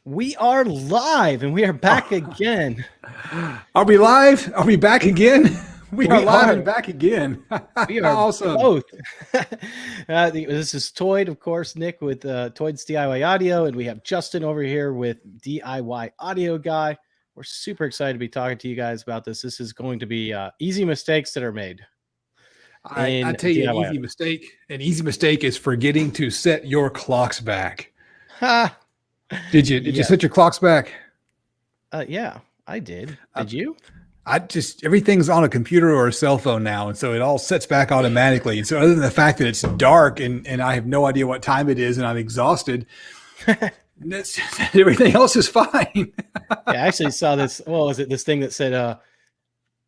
We are live and we are back again. Are we live? Are we back again? We are live and back again. We are awesome. Both. This is Toyd, of course, Nick with Toyd's DIY Audio, and we have Justin over here with DIY Audio Guy. We're super excited to be talking to you guys about this. This is going to be easy mistakes that are made. I tell you, an easy mistake is forgetting to set your clocks back. Did you set your clocks back? Yeah, I did. Did you? Everything's on a computer or a cell phone now, and so it all sets back automatically. And so other than the fact that it's dark and I have no idea what time it is and I'm exhausted, everything else is fine. Yeah, I actually saw this. What was it? This thing that said,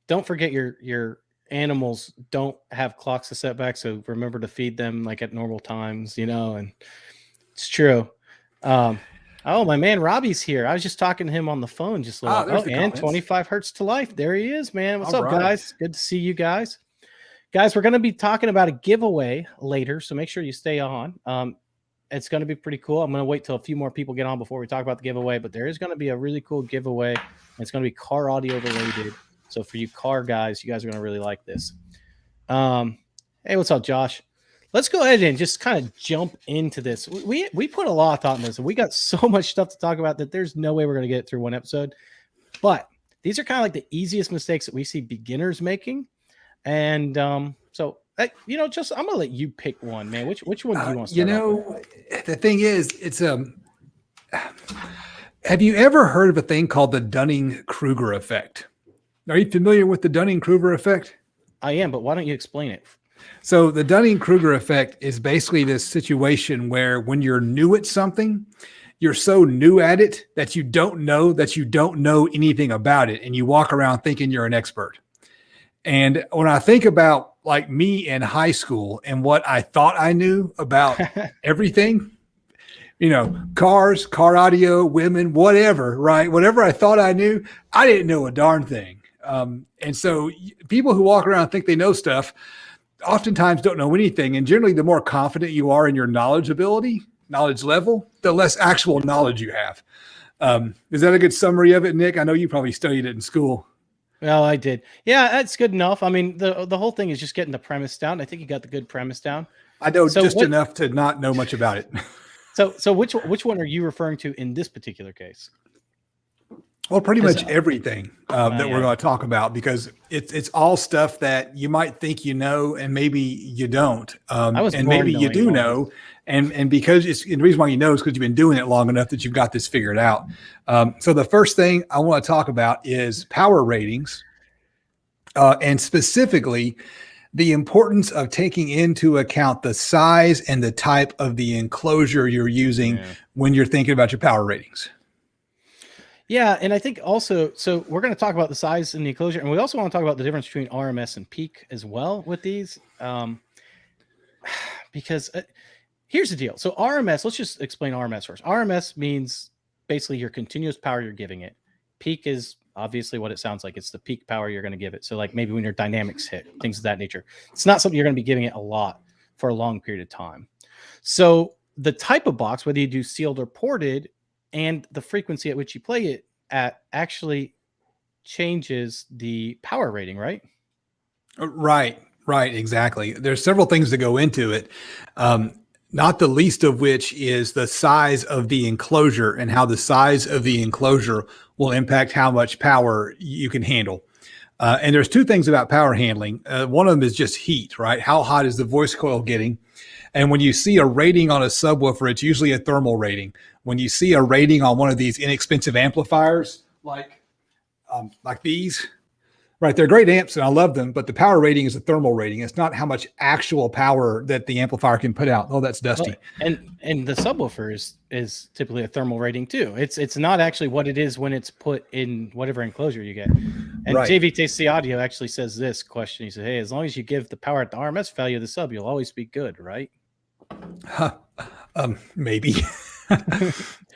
don't forget your animals don't have clocks to set back, so remember to feed them like at normal times, and it's true. Oh, my man Robbie's here. I was just talking to him on the phone just and 25 hertz to life. There he is, man. What's up, guys? Good to see you guys. Guys, we're going to be talking about a giveaway later, so make sure you stay on. It's going to be pretty cool. I'm going to wait till a few more people get on before we talk about the giveaway, but there is going to be a really cool giveaway. It's going to be car audio related. So for you car guys, you guys are going to really like this. Hey, what's up, Josh? Let's go ahead and just kind of jump into this. We put a lot of thought in this, and we got so much stuff to talk about that there's no way we're going to get it through one episode. But these are kind of like the easiest mistakes that we see beginners making. And so, just I'm going to let you pick one, man. Which one do you want to start with? The thing is, it's have you ever heard of a thing called the Dunning-Kruger Effect? Are you familiar with the Dunning-Kruger Effect? I am, but why don't you explain it? So the Dunning-Kruger Effect is basically this situation where when you're new at something, you're so new at it that you don't know anything about it, and you walk around thinking you're an expert. And when I think about like me in high school and what I thought I knew about everything, cars, car audio, women, whatever, right? Whatever I thought I knew, I didn't know a darn thing. And so people who walk around and think they know stuff oftentimes don't know anything. And generally, the more confident you are in your knowledge level, the less actual knowledge you have. Is that a good summary of it, Nick? I know you probably studied it in school. Well, I did. Yeah, that's good enough. I mean, the whole thing is just getting the premise down. I think you got the good premise down. I know enough to not know much about it. So which one are you referring to in this particular case? Well, pretty much everything that we're going to talk about, because it's all stuff that you might think you know, and maybe you don't, and maybe you do know, and because the reason why you know is because you've been doing it long enough that you've got this figured out. So the first thing I want to talk about is power ratings, and specifically the importance of taking into account the size and the type of the enclosure you're using when you're thinking about your power ratings. Yeah, and I think also, so we're going to talk about the size and the enclosure, and we also want to talk about the difference between RMS and peak as well with these, because here's the deal. So RMS, let's just explain RMS first. RMS means basically your continuous power you're giving it. Peak is obviously what it sounds like. It's the peak power you're going to give it. So like maybe when your dynamics hit, things of that nature. It's not something you're going to be giving it a lot for a long period of time. So the type of box, whether you do sealed or ported, and the frequency at which you play it at actually changes the power rating, right? Right, exactly. There's several things that go into it, not the least of which is the size of the enclosure and how the size of the enclosure will impact how much power you can handle. And there's two things about power handling. One of them is just heat, right? How hot is the voice coil getting? And when you see a rating on a subwoofer, it's usually a thermal rating. When you see a rating on one of these inexpensive amplifiers, like these, right, they're great amps and I love them, but the power rating is a thermal rating. It's not how much actual power that the amplifier can put out. Oh, that's dusty. Well, and the subwoofer is typically a thermal rating too. It's not actually what it is when it's put in whatever enclosure you get. And JVTC Audio actually says this question. He said, hey, as long as you give the power at the RMS value of the sub, you'll always be good, right? Maybe.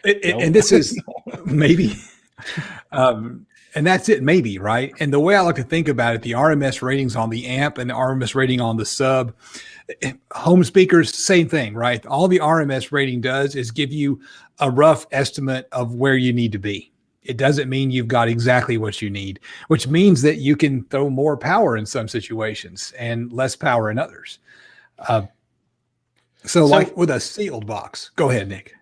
And this is maybe. And that's it, maybe, right? And the way I like to think about it, the RMS ratings on the amp and the RMS rating on the sub, home speakers, same thing, right? All the RMS rating does is give you a rough estimate of where you need to be. It doesn't mean you've got exactly what you need, which means that you can throw more power in some situations and less power in others. So like with a sealed box, go ahead, Nick.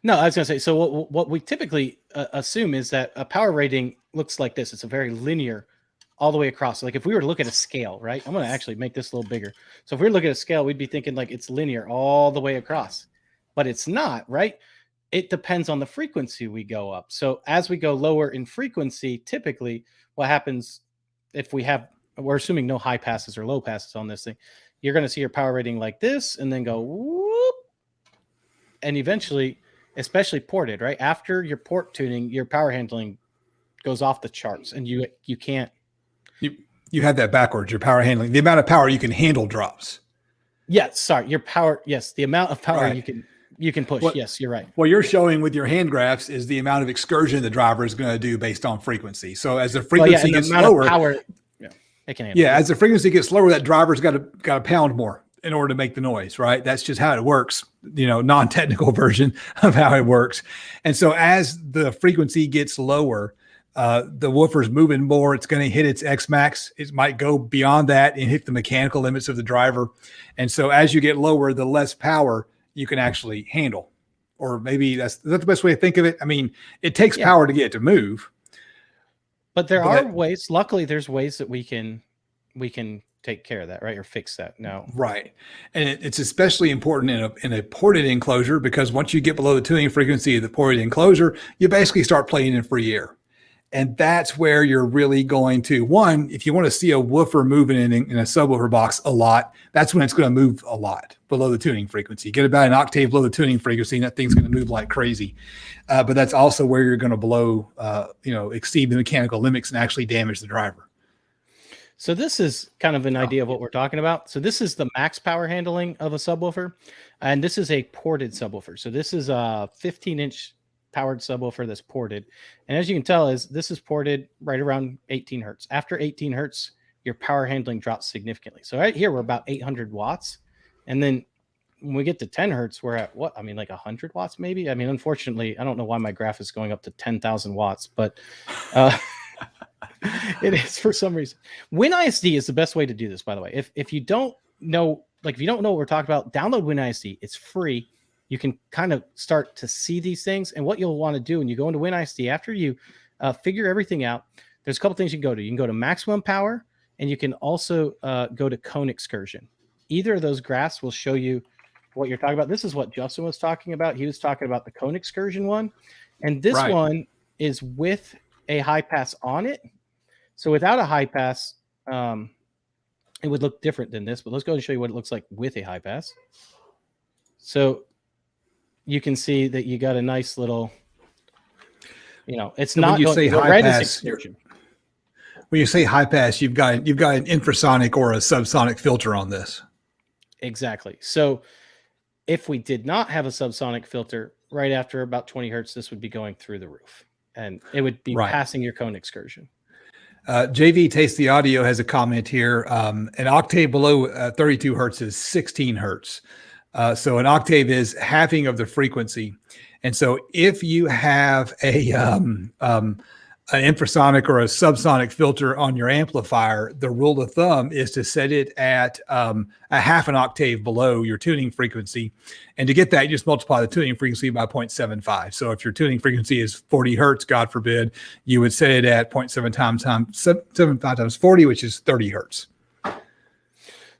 No, I was going to say, so what we typically assume is that a power rating looks like this. It's a very linear all the way across. So like if we were to look at a scale, right? I'm going to actually make this a little bigger. So if we were to look at a scale, we'd be thinking like it's linear all the way across, but it's not, right? It depends on the frequency we go up. So as we go lower in frequency, typically what happens if we're assuming no high passes or low passes on this thing, you're going to see your power rating like this and then go whoop. And eventually, especially ported, right? After your port tuning, your power handling goes off the charts and you can't. You have that backwards, your power handling. The amount of power you can handle drops. Yeah, sorry. Your power, yes. The amount of power you can push. Yes, you're right. What you're showing with your hand graphs is the amount of excursion the driver is going to do based on frequency. So as the frequency gets lower, as the frequency gets lower, that driver's got to pound more in order to make the noise, right? That's just how it works, non-technical version of how it works. And so as the frequency gets lower, the woofer's moving more. It's going to hit its X max. It might go beyond that and hit the mechanical limits of the driver. And so as you get lower, the less power you can actually handle. Or maybe is that the best way to think of it? I mean, it takes power to get it to move. But there are ways, luckily there's ways that we can take care of that, right? Or fix that now. Right. And it's especially important in a ported enclosure, because once you get below the tuning frequency of the ported enclosure, you basically start playing in free air. And that's where you're really going to, one, if you want to see a woofer moving in a subwoofer box a lot, that's when it's going to move a lot below the tuning frequency. Get about an octave below the tuning frequency, and that thing's going to move like crazy. But that's also where you're going to exceed the mechanical limits and actually damage the driver. So this is kind of an idea of what we're talking about. So this is the max power handling of a subwoofer, and this is a ported subwoofer. So this is a 15-inch powered subwoofer that's ported. And as you can tell, this is ported right around 18 hertz. After 18 hertz, your power handling drops significantly. So right here, we're about 800 watts. And then when we get to 10 hertz, we're at what? I mean, like 100 watts maybe? I mean, unfortunately, I don't know why my graph is going up to 10,000 watts, but it is for some reason. WinISD is the best way to do this, by the way. If you don't know, if you don't know what we're talking about, download WinISD. It's free. You can kind of start to see these things. And what you'll want to do when you go into WinISD, after you figure everything out, there's a couple things you can go to. You can go to maximum power, and you can also go to cone excursion. Either of those graphs will show you what you're talking about. This is what Justin was talking about. He was talking about the cone excursion one. And this one is with a high pass on it. So without a high pass, it would look different than this. But let's go and show you what it looks like with a high pass. So you can see that you got a nice little, it's not. When you say high pass, when you say high pass, you've got an infrasonic or a subsonic filter on this. Exactly. So if we did not have a subsonic filter, right after about 20 hertz, this would be going through the roof, and it would be passing your cone excursion. JV Taste the Audio has a comment here. An octave below 32 hertz is 16 hertz. So an octave is halving of the frequency. And so if you have an infrasonic or a subsonic filter on your amplifier, the rule of thumb is to set it at a half an octave below your tuning frequency. And to get that, you just multiply the tuning frequency by 0.75. So if your tuning frequency is 40 hertz, God forbid, you would set it at 0.75 times 40, which is 30 hertz.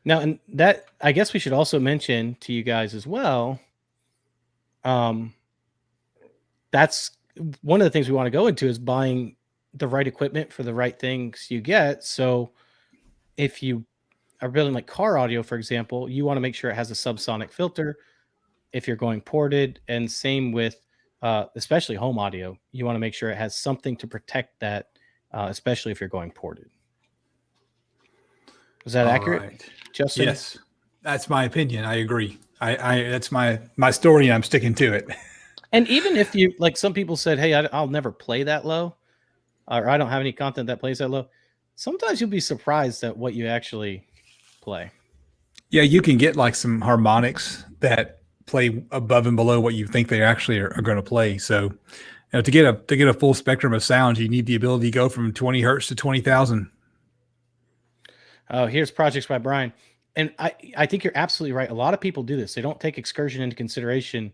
Now, and that, I guess we should also mention to you guys as well, that's one of the things we want to go into is buying the right equipment for the right things you get. So if you are building like car audio, for example, you want to make sure it has a subsonic filter if you're going ported, and same with especially home audio. You want to make sure it has something to protect that, especially if you're going ported. Is that accurate? Right. Justin? Yes, that's my opinion. I agree. I that's my story. I'm sticking to it. And even if you, like some people said, hey, I'll never play that low, or I don't have any content that plays that low. Sometimes you'll be surprised at what you actually play. Yeah, you can get like some harmonics that play above and below what you think they actually are going to play. So, to get a full spectrum of sounds, you need the ability to go from 20 hertz to 20,000. Oh, here's projects by Brian. And I think you're absolutely right. A lot of people do this. They don't take excursion into consideration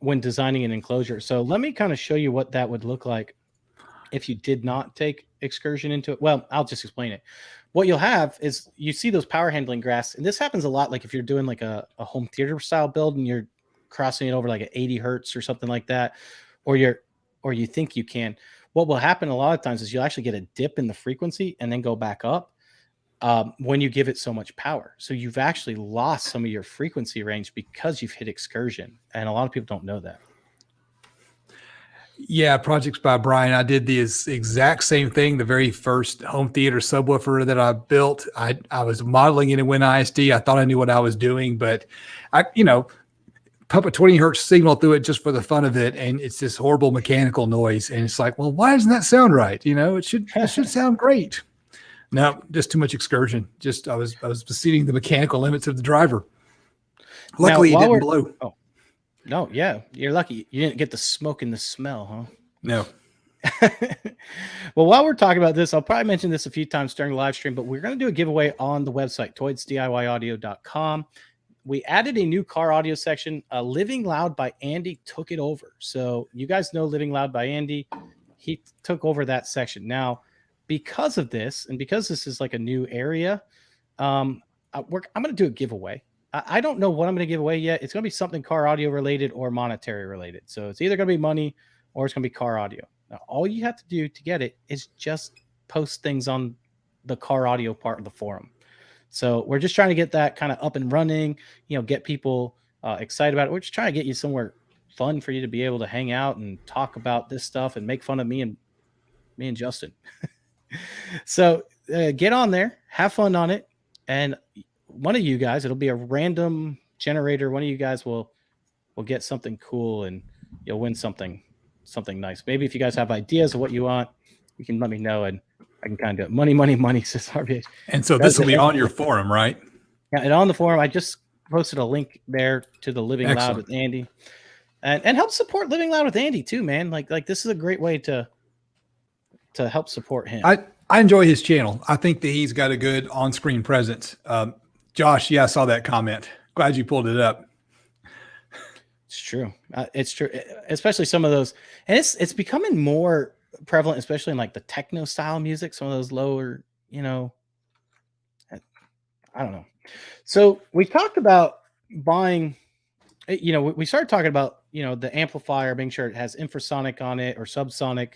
when designing an enclosure. So let me kind of show you what that would look like if you did not take excursion into it. Well, I'll just explain it. What you'll have is you see those power handling graphs, and this happens a lot. Like if you're doing like a home theater style build and you're crossing it over like at 80 hertz or something like that, or you think you can. What will happen a lot of times is you'll actually get a dip in the frequency and then go back up when you give it so much power. So you've actually lost some of your frequency range because you've hit excursion, and a lot of people don't know that. Yeah, projects by Brian. I did the exact same thing. The very first home theater subwoofer that I built, I was modeling it in WinISD. I thought I knew what I was doing, but I pump a 20 hertz signal through it just for the fun of it, and it's this horrible mechanical noise. And it's like, well, why doesn't that sound right? It should sound great. No, just too much excursion. Just I was exceeding the mechanical limits of the driver. Luckily, it didn't blow. Oh. No, yeah, you're lucky you didn't get the smoke and the smell, huh? No. Well, while we're talking about this, I'll probably mention this a few times during the live stream, but we're going to do a giveaway on the website, toidsdiyaudio.com. We added a new car audio section. Living Loud by Andy took it over. So you guys know Living Loud by Andy. He took over that section. Now, because of this, and because this is like a new area, I'm going to do a giveaway. I don't know what I'm going to give away yet. It's going to be something car audio related or monetary related. So it's either going to be money or it's going to be car audio. Now, all you have to do to get it is just post things on the car audio part of the forum. So we're just trying to get that kind of up and running, get people excited about it. We're just trying to get you somewhere fun for you to be able to hang out and talk about this stuff and make fun of me and Justin. So get on there, have fun on it. And one of you guys, it'll be a random generator. One of you guys will get something cool and you'll win something nice. Maybe if you guys have ideas of what you want, you can let me know and I can kind of do it. Money, says RBH. And so this will be on your forum, right? Yeah, and on the forum, I just posted a link there to the Living Loud with Andy. And help support Living Loud with Andy too, man. Like this is a great way to help support him. I enjoy his channel. I think that he's got a good on-screen presence. Josh, yeah, I saw that comment. Glad you pulled it up. It's true. It's true, especially some of those, and it's becoming more prevalent, especially in like the techno style music. Some of those lower, I don't know. So we talked about buying. We started talking about the amplifier, making sure it has infrasonic on it or subsonic.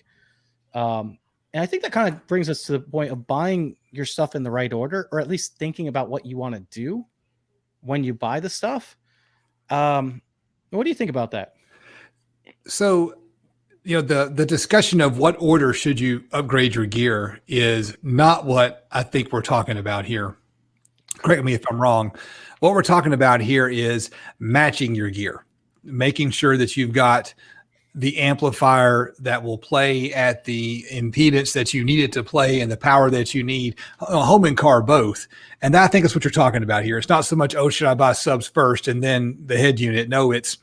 And I think that kind of brings us to the point of buying your stuff in the right order, or at least thinking about what you want to do when you buy the stuff. What do you think about that? So, the discussion of what order should you upgrade your gear is not what I think we're talking about here. Correct me if I'm wrong. What we're talking about here is matching your gear, making sure that you've got the amplifier that will play at the impedance that you need it to play and the power that you need, home and car both. And I think that's what you're talking about here. It's not so much, should I buy subs first and then the head unit? No, it's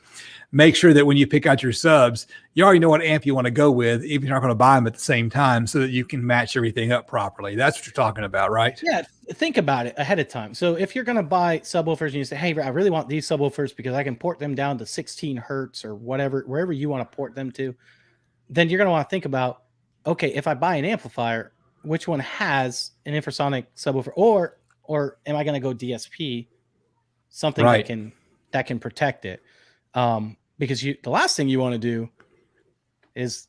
make sure that when you pick out your subs, you already know what amp you want to go with, even if you're not going to buy them at the same time, so that you can match everything up properly. That's what you're talking about, right? Yeah, think about it ahead of time. So if you're going to buy subwoofers and you say, hey, I really want these subwoofers because I can port them down to 16 hertz or whatever, wherever you want to port them to, then you're going to want to think about, okay, if I buy an amplifier, which one has an infrasonic subwoofer, or am I going to go DSP, something right. that can protect it? Because the last thing you want to do is,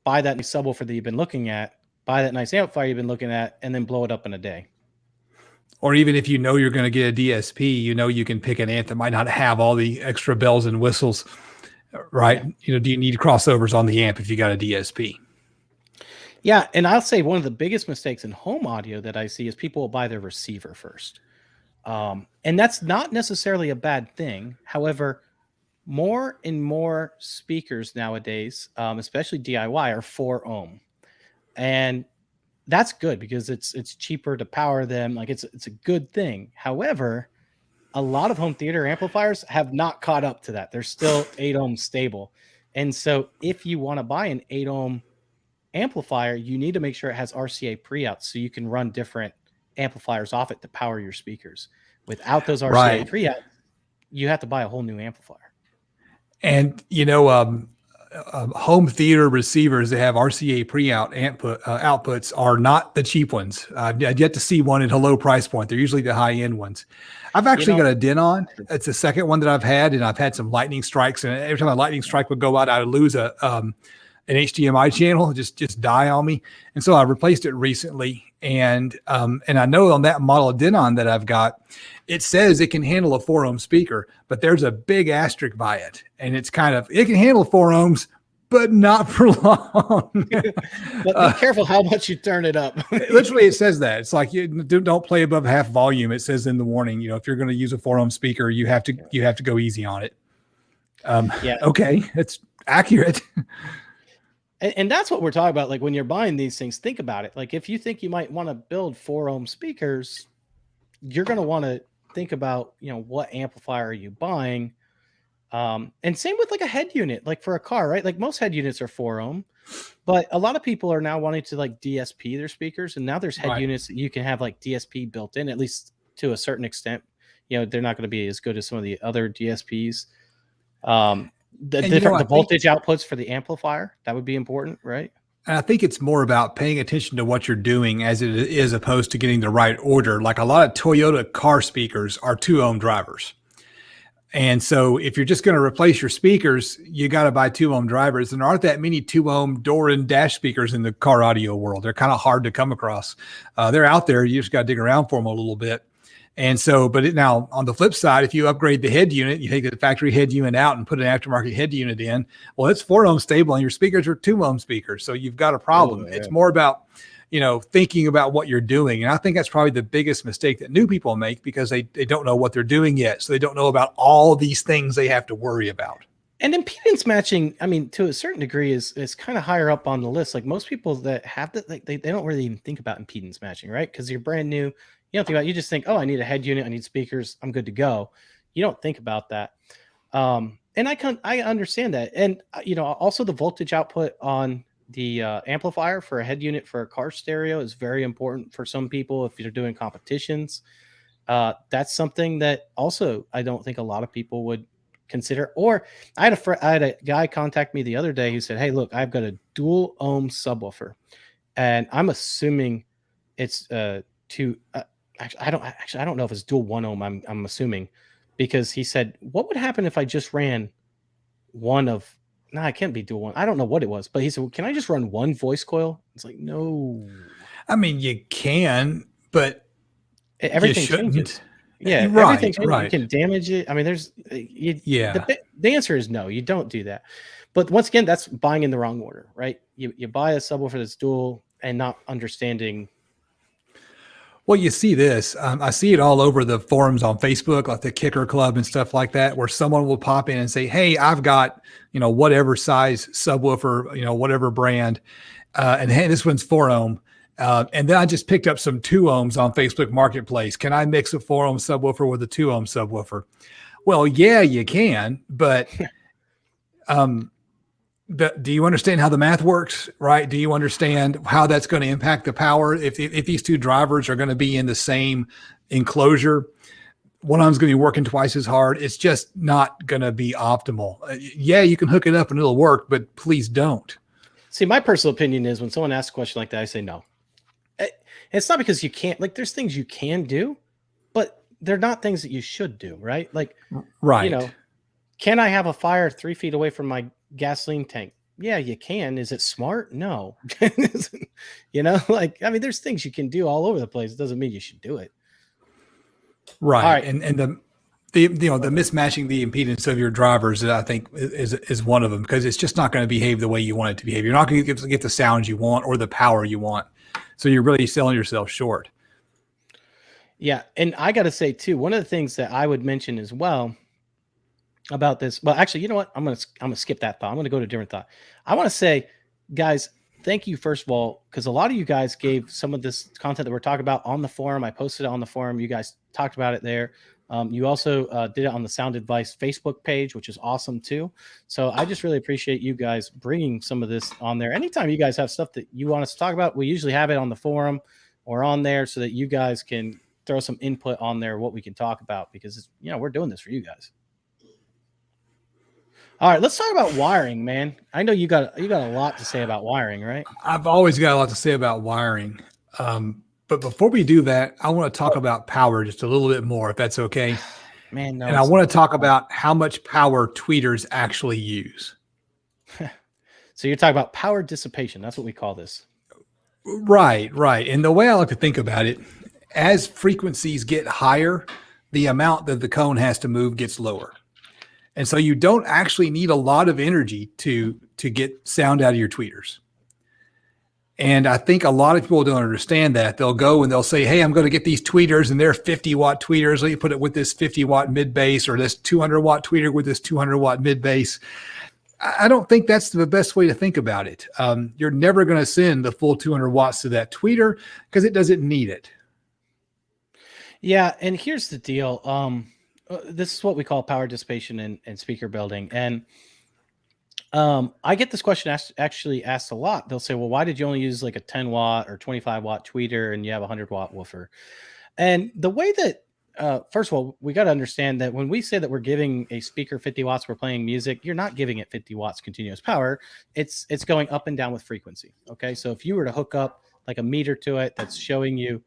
buy that new subwoofer that you've been looking at, buy that nice amplifier you've been looking at, and then blow it up in a day. Or even if you're going to get a DSP, you can pick an amp that might not have all the extra bells and whistles, right? Yeah. Do you need crossovers on the amp if you got a DSP? Yeah, and I'll say one of the biggest mistakes in home audio that I see is people will buy their receiver first. And that's not necessarily a bad thing. However, more and more speakers nowadays, especially DIY, are 4-ohm, and that's good because it's cheaper to power them. Like it's a good thing. However, a lot of home theater amplifiers have not caught up to that. They're still 8 ohm stable. And so if you want to buy an 8 ohm amplifier, you need to make sure it has RCA pre-outs so you can run different amplifiers off it to power your speakers. Without those RCA pre-outs, you have to buy a whole new amplifier. And home theater receivers that have RCA pre-out outputs are not the cheap ones. I've yet to see one at a low price point. They're usually the high end ones. I've actually got a Denon. It's the second one that I've had, and I've had some lightning strikes. And every time a lightning strike would go out, I would lose an HDMI channel, just die on me. And so I replaced it recently. And I know on that model of Denon that I've got, it says it can handle a 4 ohm speaker, but there's a big asterisk by it. And it's it can handle 4 ohms, but not for long. But be careful how much you turn it up. Literally, it says that. It's like, you don't play above half volume. It says in the warning, if you're going to use a 4 ohm speaker, you have to go easy on it. Okay, it's accurate. And that's what we're talking about. Like when you're buying these things, think about it. Like if you think you might want to build 4 ohm speakers, you're going to want to think about, what amplifier are you buying? And same with like a head unit, like for a car, right? Like most head units are 4 ohm, but a lot of people are now wanting to like DSP their speakers. And now there's head units that you can have like DSP built in, at least to a certain extent. They're not going to be as good as some of the other DSPs. The voltage outputs for the amplifier, that would be important, right? And I think it's more about paying attention to what you're doing as it is opposed to getting the right order. Like a lot of Toyota car speakers are 2 ohm drivers. And so if you're just going to replace your speakers, you got to buy 2 ohm drivers. And there aren't that many 2 ohm door and dash speakers in the car audio world. They're kind of hard to come across. They're out there. You just got to dig around for them a little bit. And so, now on the flip side, if you upgrade the head unit, you take the factory head unit out and put an aftermarket head unit in, well, it's 4 ohm stable and your speakers are 2 ohm speakers. So you've got a problem. It's more about, thinking about what you're doing. And I think that's probably the biggest mistake that new people make because they don't know what they're doing yet. So they don't know about all these things they have to worry about. And impedance matching, I mean, to a certain degree is kind of higher up on the list. Like most people that have that, like they don't really even think about impedance matching, right? Because you're brand new. You don't think about it. You just think, oh, I need a head unit, I need speakers, I'm good to go. You don't think about that. And I understand that. And also the voltage output on the amplifier for a head unit for a car stereo is very important for some people if you're doing competitions. That's something that also I don't think a lot of people would consider. Or I had a guy contact me the other day who said, hey, look, I've got a dual ohm subwoofer, and I'm assuming it's I don't know if it's dual 1 ohm. I'm assuming, because he said, what would happen if I just ran one of, no, it can't be dual 1. I don't know what it was, but he said, well, can I just run one voice coil? It's like, no. I mean, you can, but everything changes. Yeah. Right, everything changes. You can damage it. I mean, the answer is no, you don't do that. But once again, that's buying in the wrong order, right? You buy a subwoofer that's dual and not understanding. Well, you see this. I see it all over the forums on Facebook, like the Kicker Club and stuff like that, where someone will pop in and say, hey, I've got, whatever size subwoofer, whatever brand. And hey, this one's 4 ohm. And then I just picked up some 2 ohms on Facebook Marketplace. Can I mix a 4 ohm subwoofer with a 2 ohm subwoofer? Well, yeah, you can, but do you understand how the math works, right? Do you understand how that's going to impact the power? If these 2 drivers are going to be in the same enclosure, one of them's going to be working twice as hard. It's just not going to be optimal. Yeah, you can hook it up and it'll work, but please don't. See, my personal opinion is when someone asks a question like that, I say no. It's not because you can't, like, there's things you can do, but they're not things that you should do, right? Like, right. Can I have a fire 3 feet away from my gasoline tank? Yeah, you can. Is it smart? No. Like, I mean, there's things you can do all over the place. It doesn't mean you should do it. Right. All right. And the mismatching the impedance of your drivers, I think is one of them, because it's just not going to behave the way you want it to behave. You're not going to get the sound you want or the power you want. So you're really selling yourself short. Yeah. And I got to say too, one of the things that I would mention as well about this, well, actually, you know what? I'm going to skip that thought. I'm going to go to a different thought. I want to say, guys, thank you, first of all, because a lot of you guys gave some of this content that we're talking about on the forum. I posted it on the forum. You guys talked about it there. You also did it on the Sound Advice Facebook page, which is awesome too. So I just really appreciate you guys bringing some of this on there. Anytime you guys have stuff that you want us to talk about, we usually have it on the forum or on there so that you guys can throw some input on there, what we can talk about, because we're doing this for you guys. All right, let's talk about wiring, man. I know you got a lot to say about wiring, right? I've always got a lot to say about wiring. But before we do that, I want to talk about power just a little bit more, if that's okay. Man, no. And I want to talk about how much power tweeters actually use. So you're talking about power dissipation. That's what we call this. Right. And the way I like to think about it, as frequencies get higher, the amount that the cone has to move gets lower. And so you don't actually need a lot of energy to get sound out of your tweeters. And I think a lot of people don't understand that. They'll go and they'll say, hey, I'm going to get these tweeters and they're 50-watt tweeters. Let me put it with this 50-watt mid-bass, or this 200-watt tweeter with this 200-watt mid-bass. I don't think that's the best way to think about it. You're never going to send the full 200 watts to that tweeter because it doesn't need it. Yeah, and here's the deal. This is what we call power dissipation and speaker building. And I get this question actually asked a lot. They'll say, well, why did you only use like a 10 watt or 25 watt tweeter and you have a 100-watt woofer? And the way that, first of all, we got to understand that when we say that we're giving a speaker 50 watts, we're playing music, you're not giving it 50 watts continuous power. It's going up and down with frequency. Okay. So if you were to hook up like a meter to it that's showing you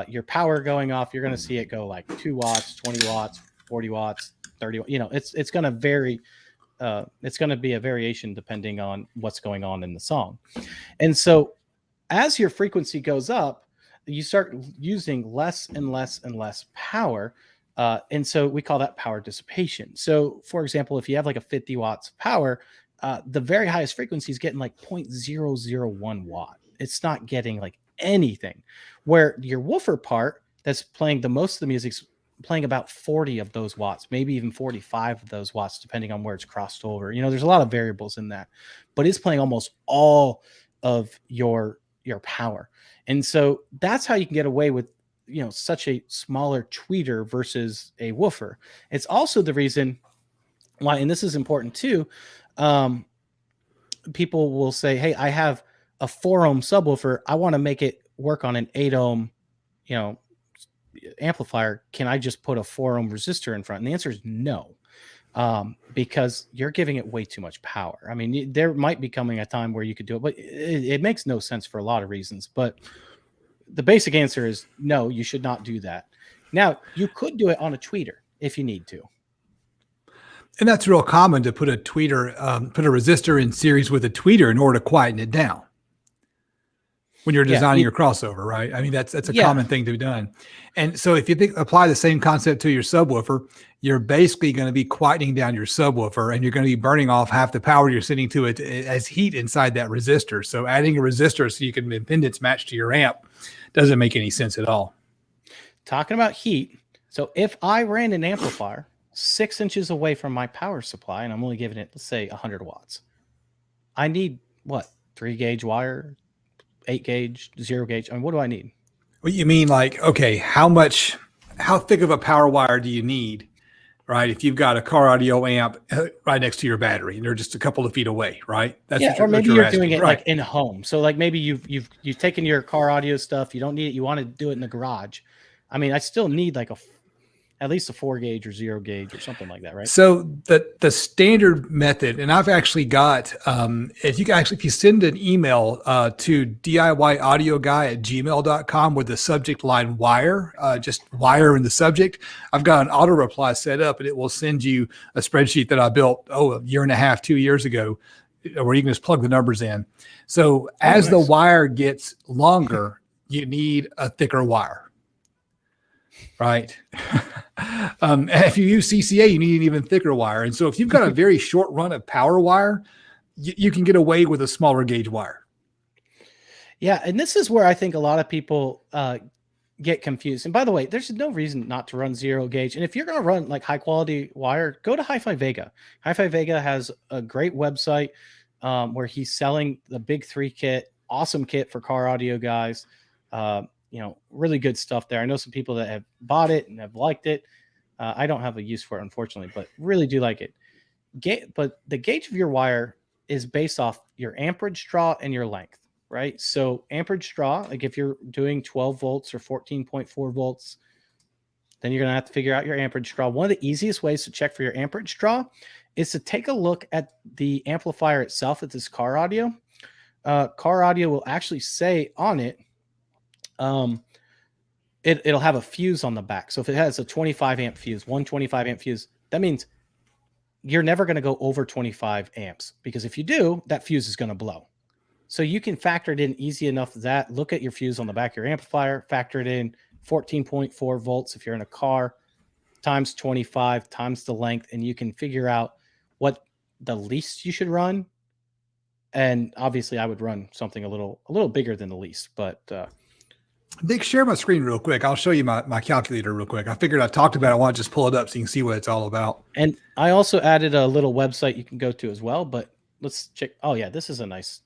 your power going off, you're going to see it go like 2 watts, 20 watts, 40 watts, 30. It's going to vary. It's going to be a variation depending on what's going on in the song. And so as your frequency goes up, you start using less and less and less power. And so we call that power dissipation. So for example, if you have like a 50 watts of power, the very highest frequency is getting like 0.001 watt. It's not getting like anything, where your woofer part that's playing the most of the music's playing about 40 of those watts, maybe even 45 of those watts, depending on where it's crossed over. There's a lot of variables in that, but it's playing almost all of your power. And so that's how you can get away with, such a smaller tweeter versus a woofer. It's also the reason why, and this is important too, people will say, hey, I have a 4-ohm subwoofer. I want to make it work on an 8-ohm, amplifier. Can I just put a 4-ohm resistor in front? And the answer is no, because you're giving it way too much power. I mean, there might be coming a time where you could do it, but it makes no sense for a lot of reasons. But the basic answer is no, you should not do that. Now, you could do it on a tweeter if you need to. And that's real common to put a tweeter, put a resistor in series with a tweeter in order to quieten it down when you're designing your crossover, right? I mean, that's a common thing to be done. And so if you apply the same concept to your subwoofer, you're basically going to be quietening down your subwoofer, and you're going to be burning off half the power you're sending to it as heat inside that resistor. So adding a resistor so you can impedance match to your amp doesn't make any sense at all. Talking about heat. So if I ran an amplifier 6 inches away from my power supply, and I'm only giving it, let's say 100 watts, I need what? 3-gauge wire, 8-gauge, 0-gauge. I mean, what do I need? Well, you mean like, okay, how thick of a power wire do you need, right? If you've got a car audio amp right next to your battery and they're just a couple of feet away, right? That's or maybe you're doing it like in home. So like maybe you've taken your car audio stuff, you don't need it, you want to do it in the garage. I mean, I still need like at least a 4-gauge or 0-gauge or something like that, right? So the standard method, and I've actually got, if you send an email to DIYaudioguy@gmail.com with the subject line wire, just wire in the subject, I've got an auto reply set up, and it will send you a spreadsheet that I built, a year and a half, 2 years ago, where you can just plug the numbers in. So as the wire gets longer, you need a thicker wire. Right. If you use CCA, you need an even thicker wire. And so if you've got a very short run of power wire, you can get away with a smaller gauge wire. Yeah. And this is where I think a lot of people get confused. And by the way, there's no reason not to run 0-gauge. And if you're going to run like high quality wire, go to Hi-Fi Vega. Hi-Fi Vega has a great website where he's selling the Big 3 kit, awesome kit for car audio guys. Really good stuff there. I know some people that have bought it and have liked it. I don't have a use for it, unfortunately, but really do like it. But the gauge of your wire is based off your amperage draw and your length, right? So amperage draw, like if you're doing 12 volts or 14.4 volts, then you're going to have to figure out your amperage draw. One of the easiest ways to check for your amperage draw is to take a look at the amplifier itself at this car audio. Car audio will actually say on it, it'll have a fuse on the back. So if it has a 25 amp fuse, 125 amp fuse, that means you're never going to go over 25 amps, because if you do, that fuse is going to blow. So you can factor it in easy enough that look at your fuse on the back of your amplifier, factor it in 14.4 volts if you're in a car, times 25 times the length, and you can figure out what the least you should run. And obviously I would run something a little bigger than the least, but Dick, share my screen real quick. I'll show you my calculator real quick. I figured I talked about it. I want to just pull it up so you can see what it's all about. And I also added a little website you can go to as well, but let's check. Oh yeah, this is nice.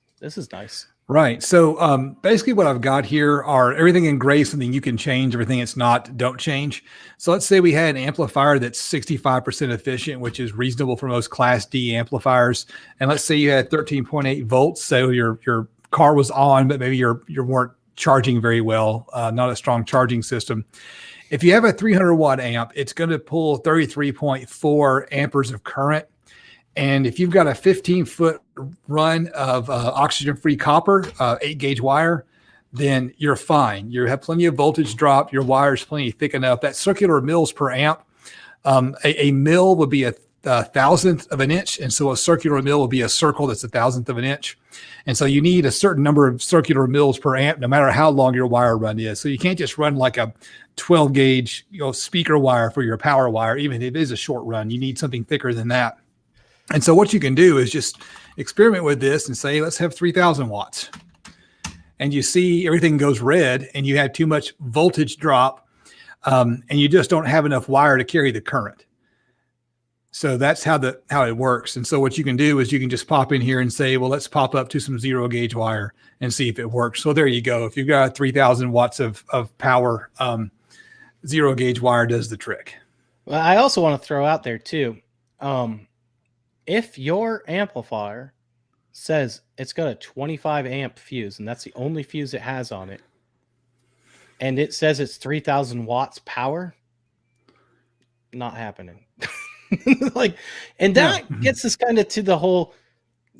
Right. So basically what I've got here are everything in gray, something you can change, everything it's not, don't change. So let's say we had an amplifier that's 65% efficient, which is reasonable for most Class D amplifiers. And let's say you had 13.8 volts. So your car was on, but maybe you weren't charging very well, not a strong charging system. If you have a 300 watt amp, it's going to pull 33.4 amperes of current. And if you've got a 15-foot run of oxygen-free copper, 8-gauge wire, then you're fine. You have plenty of voltage drop. Your wire's plenty thick enough. That circular mils per amp, a mil would be a thousandth of an inch. And so a circular mil will be a circle that's a thousandth of an inch. And so you need a certain number of circular mils per amp, no matter how long your wire run is. So you can't just run like a 12-gauge speaker wire for your power wire. Even if it is a short run, you need something thicker than that. And so what you can do is just experiment with this and say, let's have 3,000 watts. And you see everything goes red and you have too much voltage drop, and you just don't have enough wire to carry the current. So that's how it works. And so what you can do is you can just pop in here and say, well, let's pop up to some 0-gauge wire and see if it works. So there you go. If you've got 3,000 watts of power, 0-gauge wire does the trick. Well, I also want to throw out there too, if your amplifier says it's got a 25 amp fuse and that's the only fuse it has on it, and it says it's 3,000 watts power, not happening. And that gets us kind of to the whole,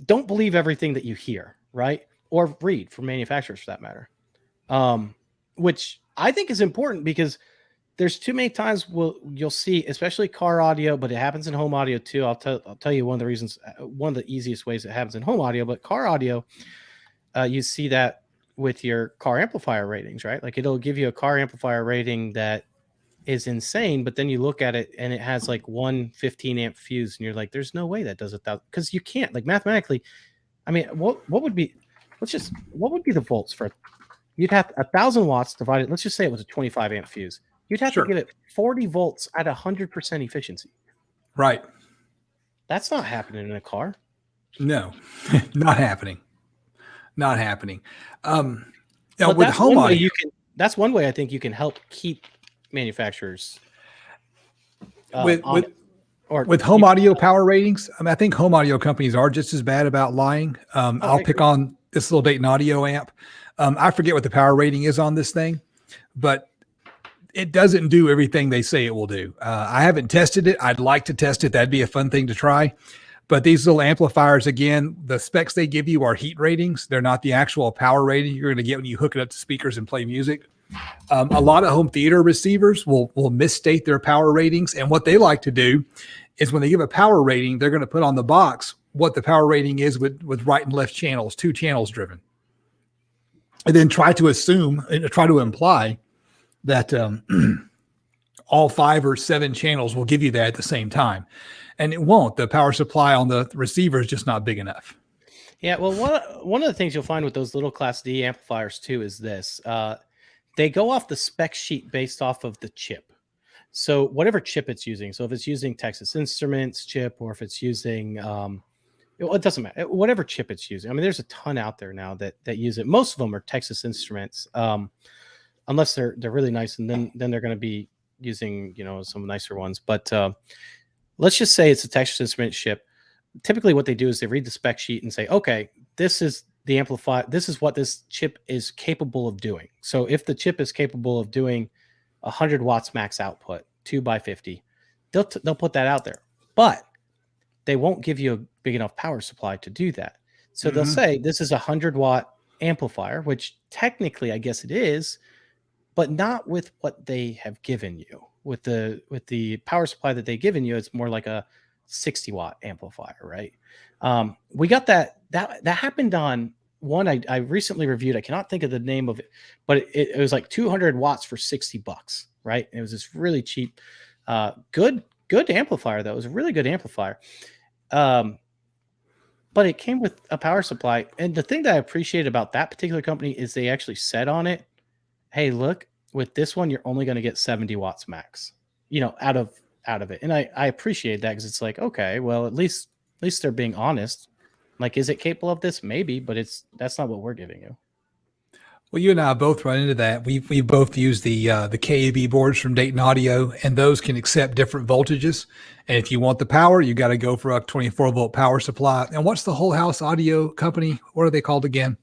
don't believe everything that you hear, right? Or read from manufacturers for that matter. Which I think is important, because there's too many times you'll see, especially car audio, but it happens in home audio too. I'll tell you one of the reasons, one of the easiest ways it happens in home audio, but car audio, you see that with your car amplifier ratings, right? Like it'll give you a car amplifier rating that is insane, but then you look at it and it has like 1 15 amp fuse, and you're like, there's no way that does 1,000, because you can't, like, mathematically. I mean, what would be the volts for? You'd have 1,000 watts divided. Let's just say it was a 25 amp fuse. You'd have to give it 40 volts at 100% efficiency. Right. That's not happening in a car. No, not happening. Not happening. With home audio, that's one way I think you can help keep manufacturers with home audio power ratings. I mean, I think home audio companies are just as bad about lying. I'll pick on this little Dayton Audio amp. I forget what the power rating is on this thing, but it doesn't do everything they say it will do. I haven't tested it. I'd like to test it. That'd be a fun thing to try. But these little amplifiers, again, the specs they give you are heat ratings. They're not the actual power rating you're going to get when you hook it up to speakers and play music. A lot of home theater receivers will misstate their power ratings. And what they like to do is when they give a power rating, they're going to put on the box what the power rating is with right and left channels, 2 channels driven. And then try to imply that all 5 or 7 channels will give you that at the same time. And it won't. The power supply on the receiver is just not big enough. Yeah, well, one of the things you'll find with those little Class D amplifiers too is this. They go off the spec sheet based off of the chip. So whatever chip it's using. So if it's using Texas Instruments chip, or if it's using, it doesn't matter. Whatever chip it's using. I mean, there's a ton out there now that use it. Most of them are Texas Instruments. Unless they're really nice, and then they're going to be using, some nicer ones. But let's just say it's a Texas Instruments chip. Typically what they do is they read the spec sheet and say, okay, this is the amplifier. This is what this chip is capable of doing. So if the chip is capable of doing 100 watts max output, 2x50, they'll put that out there. But they won't give you a big enough power supply to do that. So they'll say this is a 100-watt amplifier, which technically I guess it is, but not with what they have given you. With the power supply that they've given you, it's more like a 60-watt amplifier, right? We got that happened on one I recently reviewed. I cannot think of the name of it, but it was like 200 watts for $60, right? And it was this really cheap, good amplifier though. It was a really good amplifier. But it came with a power supply. And the thing that I appreciate about that particular company is they actually said on it, hey, look, with this one, you're only going to get 70 watts max, out of it. And I appreciate that, because it's like, okay, well, at least they're being honest. Like, is it capable of this? Maybe, but that's not what we're giving you. Well, you and I both run into that. We both use the KAB boards from Dayton Audio, and those can accept different voltages. And if you want the power, you got to go for a 24-volt power supply. And what's the Whole House Audio company? What are they called again?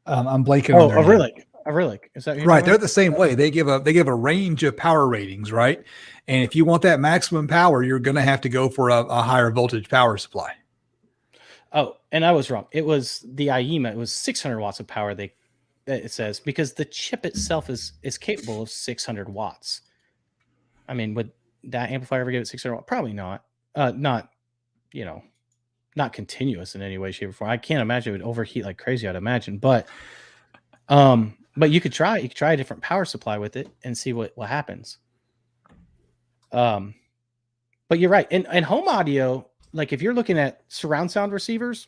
I'm blanking on their name. Aurelik. Is that right? They're the same way. They give a range of power ratings, right? And if you want that maximum power, you're going to have to go for a higher voltage power supply. Oh, and I was wrong. It was the IEMA. It was 600 watts of power. It says, because the chip itself is capable of 600 watts. I mean, would that amplifier ever give it 600 watts? Probably not. Not continuous in any way, shape, or form. I can't imagine it would overheat like crazy, I'd imagine. But you could try a different power supply with it and see what happens. But you're right. And home audio, like if you're looking at surround sound receivers,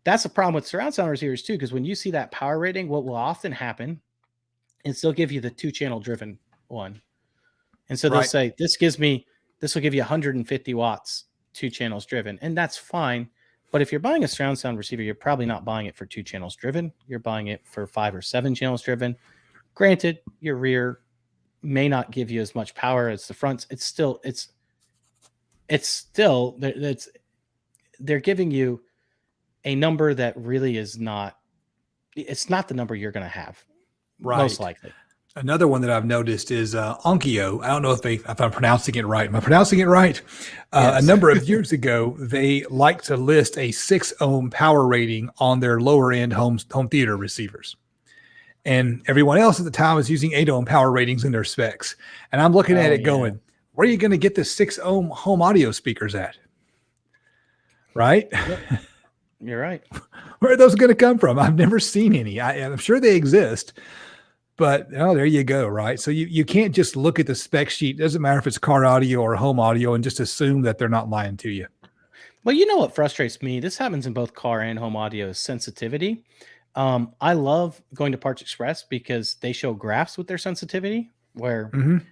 that's a problem with surround sound receivers too, because when you see that power rating, what will often happen is they'll give you the 2-channel driven one. And so they'll say, this will give you 150 watts, 2 channels driven. And that's fine. But if you're buying a surround sound receiver, you're probably not buying it for 2 channels driven. You're buying it for 5 or 7 channels driven. Granted, your rear may not give you as much power as the front. They're giving you a number that really is not, it's not the number you're going to have, most likely. Another one that I've noticed is Onkyo. I don't know if I'm pronouncing it right. Am I pronouncing it right? Yes. A number of years ago, they like to list a 6-ohm power rating on their lower end home theater receivers. And everyone else at the time was using 8-ohm power ratings in their specs. And I'm looking at it going, where are you going to get the 6-ohm home audio speakers at? Right? Yep. You're right. Where are those going to come from? I've never seen any. I'm sure they exist, but there you go. Right. So you can't just look at the spec sheet. It doesn't matter if it's car audio or home audio and just assume that they're not lying to you. Well, you know what frustrates me? This happens in both car and home audio is sensitivity. I love going to Parts Express because they show graphs with their sensitivity, where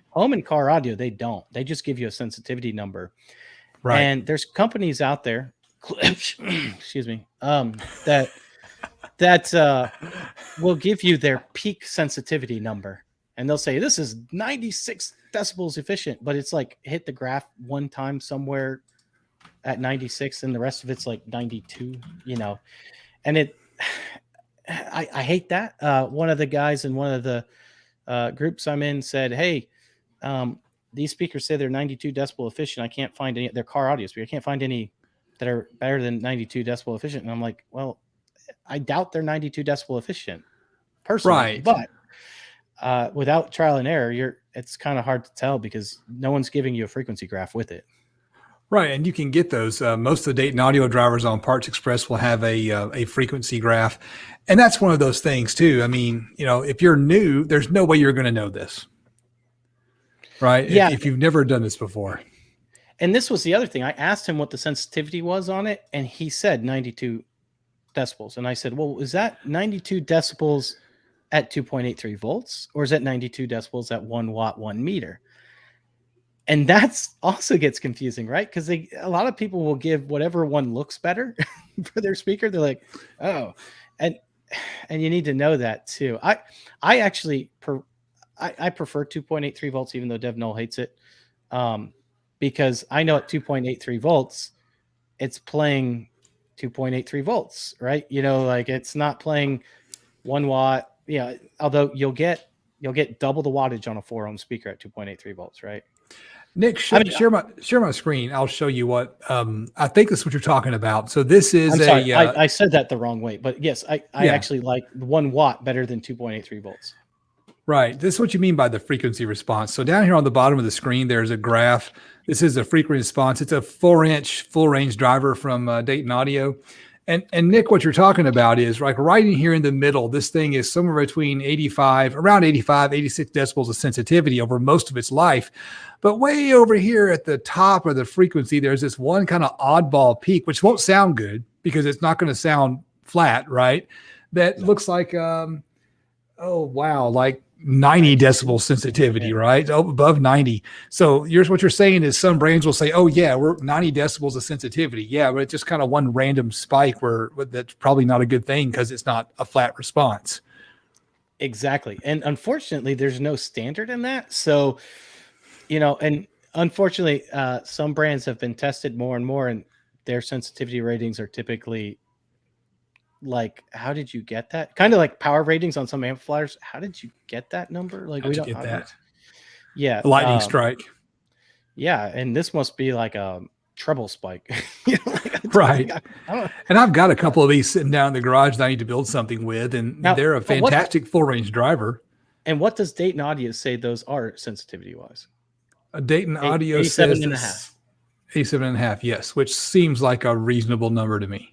home and car audio, they don't. They just give you a sensitivity number. Right. And there's companies out there, excuse me, that will give you their peak sensitivity number. And they'll say, this is 96 decibels efficient, but it's like hit the graph one time somewhere at 96 and the rest of it's like 92, and I hate that. One of the guys in one of the groups I'm in said, hey, these speakers say they're 92 decibel efficient. I can't find any, they're car audio speakers. I can't find any that are better than 92 decibel efficient. And I'm like, well, I doubt they're 92 decibel efficient personally, but without trial and error, it's kind of hard to tell because no one's giving you a frequency graph with it. Right. And you can get those. Most of the Dayton audio drivers on Parts Express will have a frequency graph. And that's one of those things too. I mean, if you're new, there's no way you're going to know this. Right. Yeah. If you've never done this before. And this was the other thing. I asked him what the sensitivity was on it, and he said 92 decibels. And I said, well, is that 92 decibels at 2.83 volts, or is that 92 decibels at 1 watt, 1 meter? And that's also gets confusing, right? Because a lot of people will give whatever one looks better for their speaker. They're like, oh, and you need to know that too. I I prefer 2.83 volts, even though Dev Null hates it, because I know at 2.83 volts, it's playing 2.83 volts, right? Like it's not playing 1 watt. Yeah, although you'll get double the wattage on a 4-ohm speaker at 2.83 volts, right? Nick, share my screen. I'll show you what I think that's what you're talking about. So this is I'm sorry, I said that the wrong way, but yes, I actually like 1 watt better than 2.83 volts. Right. This is what you mean by the frequency response. So down here on the bottom of the screen, there's a graph. This is a frequency response. It's a 4-inch full range driver from Dayton Audio. And Nick, what you're talking about is like right in here in the middle, this thing is somewhere between around 85, 86 decibels of sensitivity over most of its life. But way over here at the top of the frequency, there's this one kind of oddball peak, which won't sound good because it's not going to sound flat, right? That looks like, oh, wow, like 90 decibel sensitivity, right? Oh, above 90. So here's what you're saying is some brands will say, oh yeah, we're 90 decibels of sensitivity. Yeah, but it's just kind of one random spike where that's probably not a good thing because it's not a flat response. Exactly. And unfortunately, there's no standard in that. So, and unfortunately, some brands have been tested more and more, and their sensitivity ratings are typically like, how did you get that? Kind of like power ratings on some amplifiers. How did you get that number? Like, we don't get that. Yeah. A lightning strike. Yeah. And this must be like a treble spike. Right. And I've got a couple of these sitting down in the garage that I need to build something with, and now, they're a fantastic full range driver. And what does Dayton Audio say those are sensitivity wise? A Dayton Audio 87.5. 87.5, yes, which seems like a reasonable number to me.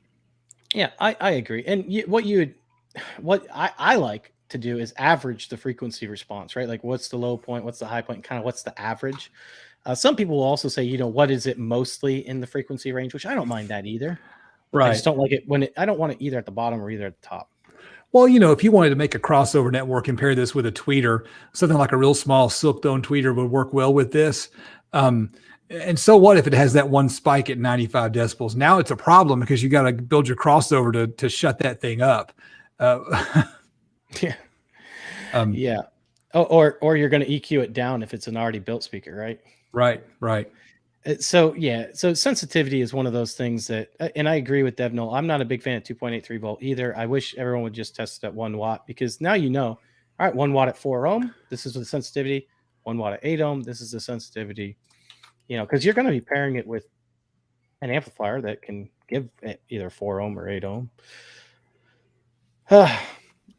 Yeah, I agree. And what I like to do is average the frequency response, right? Like what's the low point, what's the high point, kind of what's the average. Some people will also say, what is it mostly in the frequency range, which I don't mind that either. Right. I just don't like it I don't want it either at the bottom or either at the top. Well, if you wanted to make a crossover network, compare this with a tweeter, something like a real small silk tone tweeter would work well with this. And so what if it has that one spike at 95 decibels? Now it's a problem because you got to build your crossover to shut that thing up. Yeah. Yeah. Oh, or you're going to EQ it down if it's an already built speaker, right? Right. So sensitivity is one of those things that, and I agree with Dev Null. I'm not a big fan of 2.83 volt either. I wish everyone would just test it at 1 watt because now all right, 1 watt at 4 ohm, this is the sensitivity. 1 watt at 8 ohm, this is the sensitivity. Because you're going to be pairing it with an amplifier that can give either 4 ohm or 8 ohm.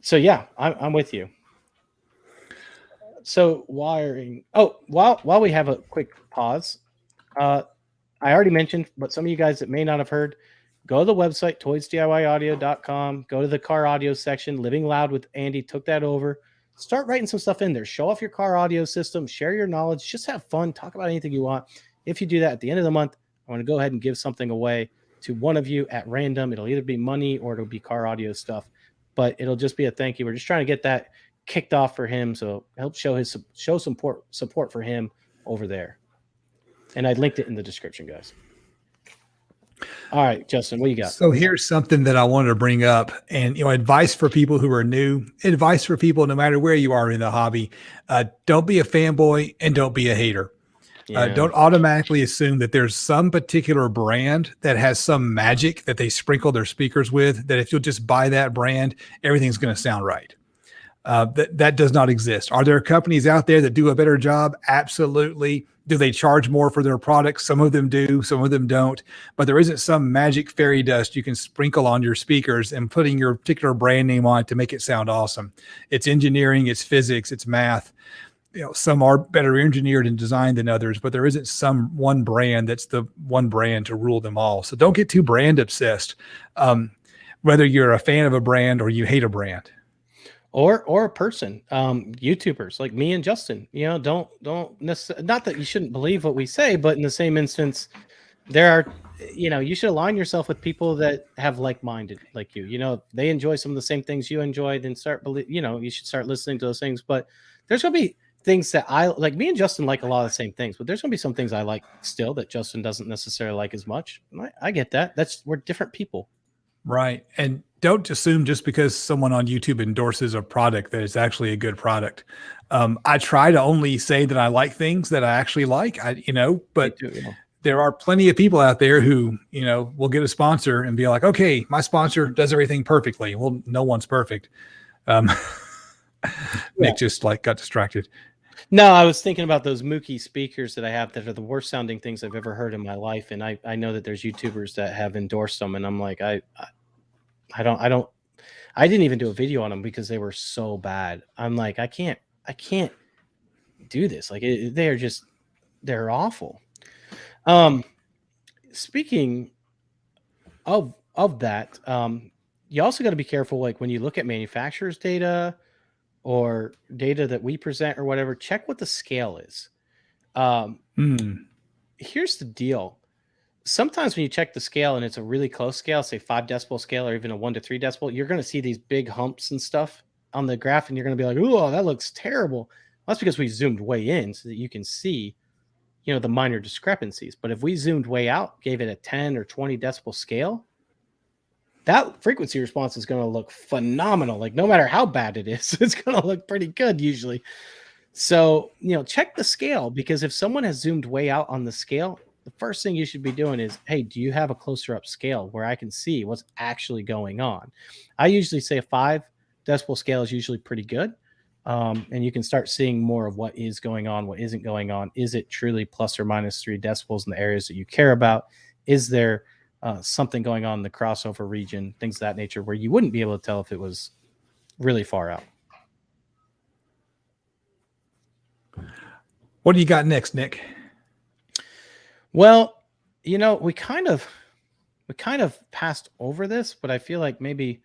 So yeah, I'm with you. So wiring. Oh, while we have a quick pause, I already mentioned, but some of you guys that may not have heard, go to the website, toysdiyaudio.com, go to the car audio section. Living Loud with Andy took that over. Start writing some stuff in there. Show off your car audio system. Share your knowledge. Just have fun. Talk about anything you want. If you do that at the end of the month, I want to go ahead and give something away to one of you at random. It'll either be money or it'll be car audio stuff, but it'll just be a thank you. We're just trying to get that kicked off for him, so help show some support for him over there. And I linked it in the description, guys. All right, Justin, what you got? So here's something that I wanted to bring up, and advice for people who are new, advice for people no matter where you are in the hobby. Don't be a fanboy and don't be a hater. Yeah. Don't automatically assume that there's some particular brand that has some magic that they sprinkle their speakers with, that if you'll just buy that brand, everything's going to sound right. That does not exist. Are there companies out there that do a better job? Absolutely. Do they charge more for their products? Some of them do, some of them don't. But there isn't some magic fairy dust you can sprinkle on your speakers and putting your particular brand name on it to make it sound awesome. It's engineering, it's physics, it's math. Some are better engineered and designed than others, but there isn't some one brand that's the one brand to rule them all. So don't get too brand obsessed, whether you're a fan of a brand or you hate a brand. Or a person, YouTubers like me and Justin, don't necessarily, not that you shouldn't believe what we say, but in the same instance, there are, you should align yourself with people that have like-minded like you, they enjoy some of the same things you enjoy, then you should start listening to those things. But there's going to be things that I like. Me and Justin like a lot of the same things, but there's going to be some things I like still that Justin doesn't necessarily like as much. I get that. We're different people. Right. And don't assume just because someone on YouTube endorses a product that it's actually a good product. I try to only say that I like things that I actually like, Me but too, yeah. there are plenty of people out there who, will get a sponsor and be like, okay, my sponsor does everything perfectly. Well, no one's perfect. Yeah. Nick just got distracted. No, I was thinking about those Mookie speakers that I have that are the worst sounding things I've ever heard in my life. And I know that there's YouTubers that have endorsed them. And I'm like, I didn't even do a video on them because they were so bad. I'm like, I can't do this. Like they're awful. Speaking of that, you also got to be careful. Like when you look at manufacturers' data or data that we present or whatever, check what the scale is. Here's the deal. Sometimes when you check the scale and it's a really close scale, say 5 decibel scale or even a 1 to 3 decibel, you're going to see these big humps and stuff on the graph, and you're going to be like, "Oh, that looks terrible." Well, that's because we zoomed way in so that you can see, the minor discrepancies. But if we zoomed way out, gave it a 10 or 20 decibel scale, that frequency response is going to look phenomenal. Like no matter how bad it is, it's going to look pretty good usually. So, check the scale, because if someone has zoomed way out on the scale, the first thing you should be doing is, hey, do you have a closer up scale where I can see what's actually going on? I usually say a 5 decibel scale is usually pretty good. And you can start seeing more of what is going on, what isn't going on. Is it truly plus or minus 3 decibels in the areas that you care about? Is there something going on in the crossover region, things of that nature, where you wouldn't be able to tell if it was really far out? What do you got next, Nick? Well, we kind of passed over this, but I feel like maybe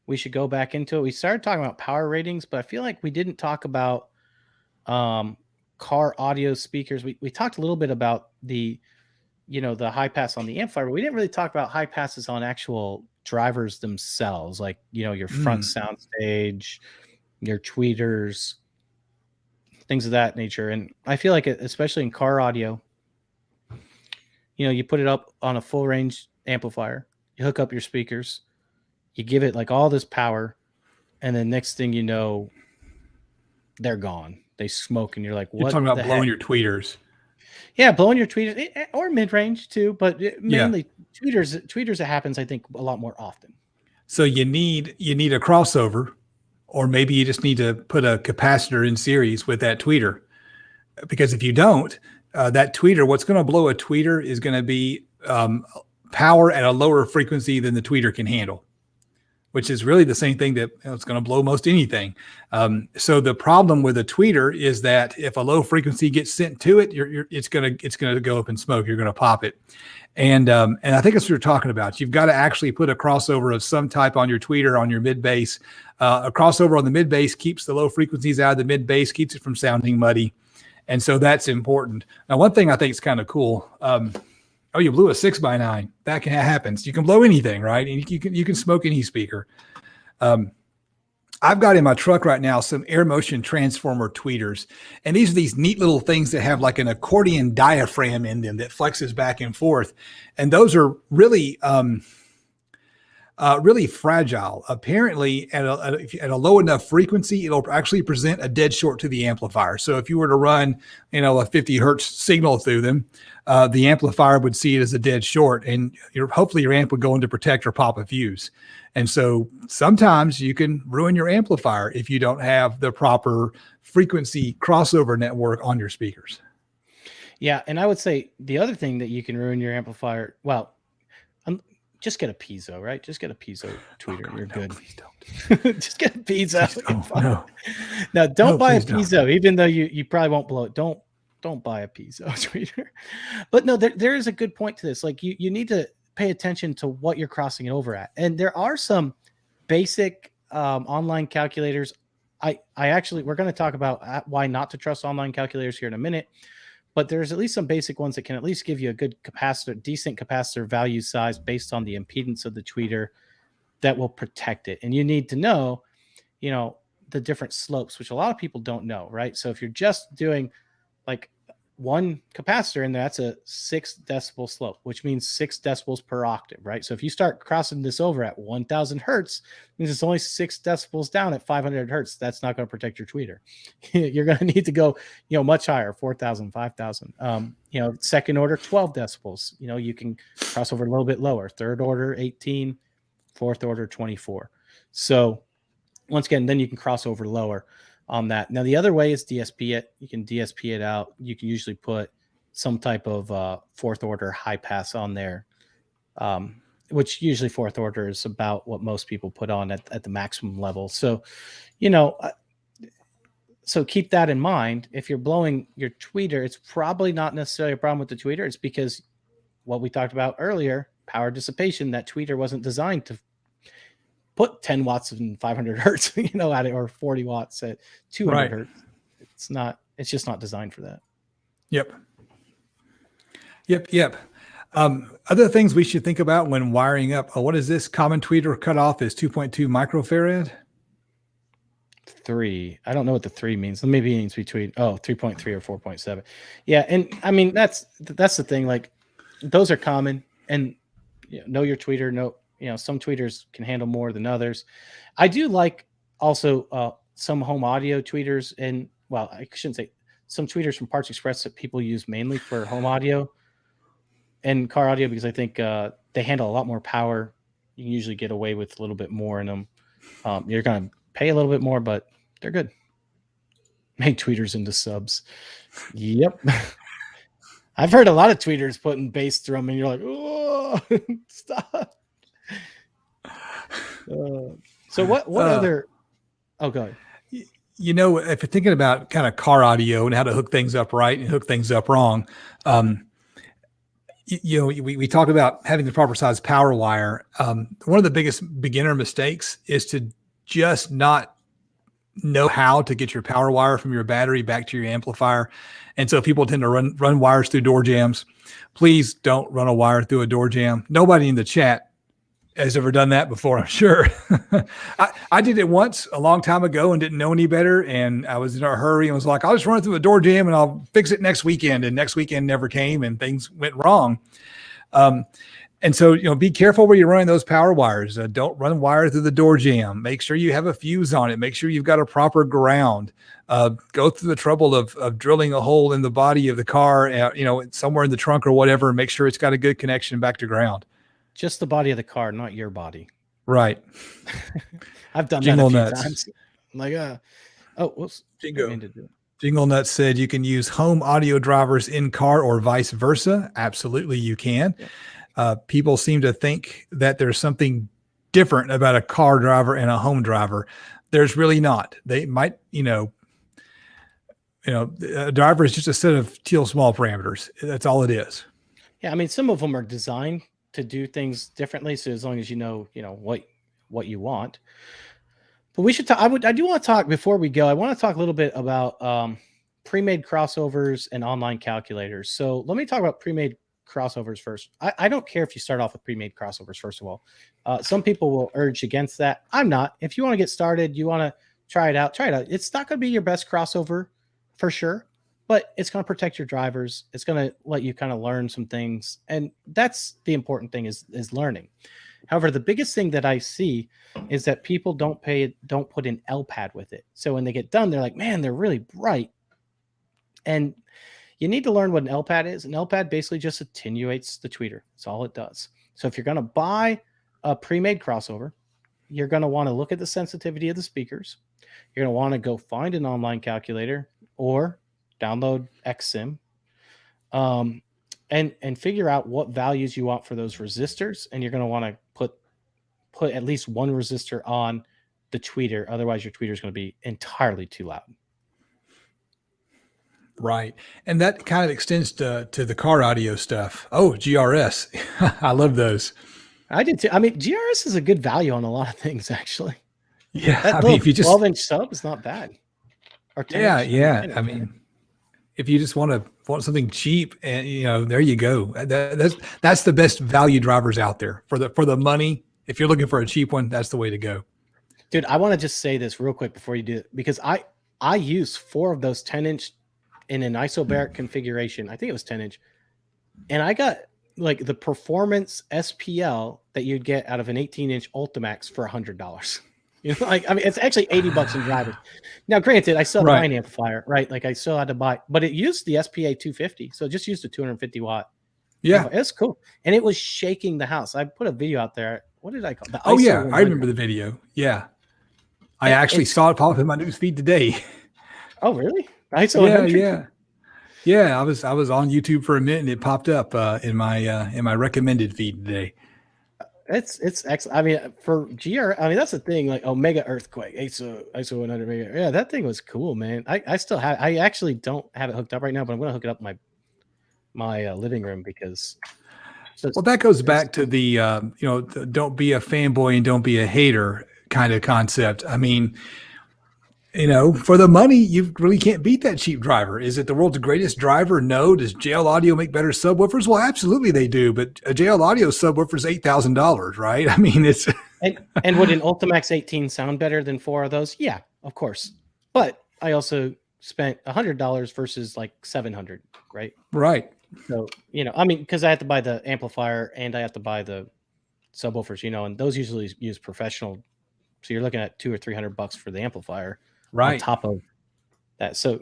we should go back into it. We started talking about power ratings, but I feel like we didn't talk about car audio speakers. We talked a little bit about the high pass on the amplifier, but we didn't really talk about high passes on actual drivers themselves, like your front soundstage, your tweeters, things of that nature. And I feel like, especially in car audio, you put it up on a full range amplifier, you hook up your speakers, you give it like all this power, and then next thing you know, they're gone. They smoke, and you're like, what? You're talking about blowing heck? your tweeters. Yeah, blowing your tweeters, or mid-range too, but mainly tweeters. It happens, I think, a lot more often. So you need a crossover, or maybe you just need to put a capacitor in series with that tweeter, because if you don't, that tweeter, what's going to blow a tweeter is going to be power at a lower frequency than the tweeter can handle, which is really the same thing that it's going to blow most anything. So the problem with a tweeter is that if a low frequency gets sent to it, it's going to go up in smoke. You're going to pop it. And I think that's what you're talking about. You've got to actually put a crossover of some type on your tweeter, on your mid bass. A crossover on the mid bass keeps the low frequencies out of the mid bass, keeps it from sounding muddy. And so that's important. Now, one thing I think is kind of cool. You blew a 6x9. That happens. You can blow anything, right? And you can smoke any speaker. I've got in my truck right now some air motion transformer tweeters, and these are these neat little things that have like an accordion diaphragm in them that flexes back and forth, and those are really really fragile. Apparently, at a low enough frequency, it'll actually present a dead short to the amplifier. So if you were to run, a 50 hertz signal through them, the amplifier would see it as a dead short, and hopefully your amp would go into protect or pop a fuse. And so sometimes you can ruin your amplifier if you don't have the proper frequency crossover network on your speakers. Yeah, and I would say the other thing that you can ruin your amplifier, just get a piezo, right? Just get a piezo tweeter. You're good. Please don't. Just get a piezo. No. Now, don't buy a piezo, don't. even though you probably won't blow it. Don't buy a piezo tweeter. But no, there is a good point to this. Like you need to pay attention to what you're crossing it over at. And there are some basic online calculators. We're going to talk about why not to trust online calculators here in a minute. But there's at least some basic ones that can at least give you a good decent capacitor value size based on the impedance of the tweeter that will protect it. And you need to know, the different slopes, which a lot of people don't know, right? So if you're just doing like one capacitor in there, that's a 6 decibel slope, which means 6 decibels per octave, right? So if you start crossing this over at 1000 hertz, it means it's only 6 decibels down at 500 hertz. That's not going to protect your tweeter. You're going to need to go, much higher, 4000, 5000. Second order, 12 decibels. You can cross over a little bit lower. Third order, 18. Fourth order, 24. So once again, then you can cross over lower on that. Now, the other way is DSP it. You can DSP it out. You can usually put some type of fourth order high pass on there, which usually fourth order is about what most people put on at the maximum level. So, so keep that in mind. If you're blowing your tweeter, it's probably not necessarily a problem with the tweeter. It's because what we talked about earlier, power dissipation, that tweeter wasn't designed to put 10 watts and 500 hertz, at it, or 40 watts at 200 hertz. It's just not designed for that. Yep. Other things we should think about when wiring up. What is this? Common tweeter cutoff is 2.2 microfarad. 3. I don't know what the 3 means. Maybe it means between 3.3 or 4.7. Yeah, and I mean that's the thing. Like, those are common, and know your tweeter. Some tweeters can handle more than others. I do like also some home audio tweeters, and well, I shouldn't say some tweeters from Parts Express that people use mainly for home audio and car audio, because I think they handle a lot more power. You can usually get away with a little bit more in them. You're going to pay a little bit more, but they're good. Make tweeters into subs. Yep. I've heard a lot of tweeters putting bass through them, and you're like, oh, stop. So what other? Oh, go ahead. If you're thinking about kind of car audio and how to hook things up right and hook things up wrong, we talk about having the proper size power wire. One of the biggest beginner mistakes is to just not know how to get your power wire from your battery back to your amplifier. And so people tend to run wires through door jams. Please don't run a wire through a door jam. Nobody in the chat has ever done that before, I'm sure. I did it once a long time ago and didn't know any better. And I was in a hurry and was like, I'll just run it through a door jam and I'll fix it next weekend. And next weekend never came and things went wrong. And so, be careful where you're running those power wires. Don't run wire through the door jam. Make sure you have a fuse on it. Make sure you've got a proper ground. Go through the trouble of drilling a hole in the body of the car, somewhere in the trunk or whatever, and make sure it's got a good connection back to ground. Just the body of the car, not your body. Right. I've done Jingle that a few times. I'm like, whoops. Jingle Nuts said you can use home audio drivers in car or vice versa. Absolutely, you can. Yeah. People seem to think that there's something different about a car driver and a home driver. There's really not. They might, a driver is just a set of teal small parameters. That's all it is. Yeah, I mean, some of them are designed to do things differently. So as long as what you want. But we should talk. I do want to talk before we go. I want to talk a little bit about pre-made crossovers and online calculators. So let me talk about pre-made crossovers first. I don't care if you start off with pre-made crossovers, first of all. Some people will urge against that. I'm not. If you want to get started, you want to try it out. It's not going to be your best crossover for sure, but it's going to protect your drivers. It's going to let you kind of learn some things. And that's the important thing is learning. However, the biggest thing that I see is that people don't put an LPAD with it. So when they get done, they're like, man, they're really bright. And you need to learn what an LPAD is. An LPAD basically just attenuates the tweeter. That's all it does. So if you're going to buy a pre-made crossover, you're going to want to look at the sensitivity of the speakers. You're going to want to go find an online calculator or download XSIM, and figure out what values you want for those resistors. And you're going to want to put at least one resistor on the tweeter. Otherwise, your tweeter is going to be entirely too loud. Right. And that kind of extends to the car audio stuff. Oh, GRS. I love those. I did too. I mean, GRS is a good value on a lot of things, actually. Yeah. That if you just 12-inch sub is not bad. Or 10-inch. Yeah. I mean, if you just want something cheap, and there you go. That's the best value drivers out there for the money. If you're looking for a cheap one, that's the way to go. Dude, I want to just say this real quick before you do it, because I use 4 of those 10-inch in an isobaric configuration. I think it was 10-inch. And I got like the performance SPL that you'd get out of an 18-inch Ultimax for $100. You know, like, I mean, it's actually $80 in drivers. Now, granted, I still have Right. an amplifier, right? Like I still had to buy, but it used the SPA 250. So it just used a 250 watt. Yeah. It's cool. And it was shaking the house. I put a video out there. What did I call it? The Oh ISO yeah, 100. I remember the video. Yeah, I actually saw it pop up in my news feed today. Oh really? ISO Yeah, 100? yeah. I was on YouTube for a minute and it popped up in my recommended feed today. It's excellent. I mean, for GR, I mean that's the thing. Like Omega Earthquake, ISO 100 mega. Yeah, that thing was cool, man. I still have. I actually don't have it hooked up right now, but I'm gonna hook it up in my living room because. Well, that goes back to the don't be a fanboy and don't be a hater kind of concept. I mean, for the money, you really can't beat that cheap driver. Is it the world's greatest driver? No. Does JL Audio make better subwoofers? Well, absolutely they do. But a JL Audio subwoofer is $8,000, right? I mean, it's and would an Ultimax 18 sound better than 4 of those? Yeah, of course. But I also spent $100 versus like $700, right? Right. So I mean, because I have to buy the amplifier and I have to buy the subwoofers, and those usually use professional. So you're looking at $200 or $300 for the amplifier. Right. On top of that. So,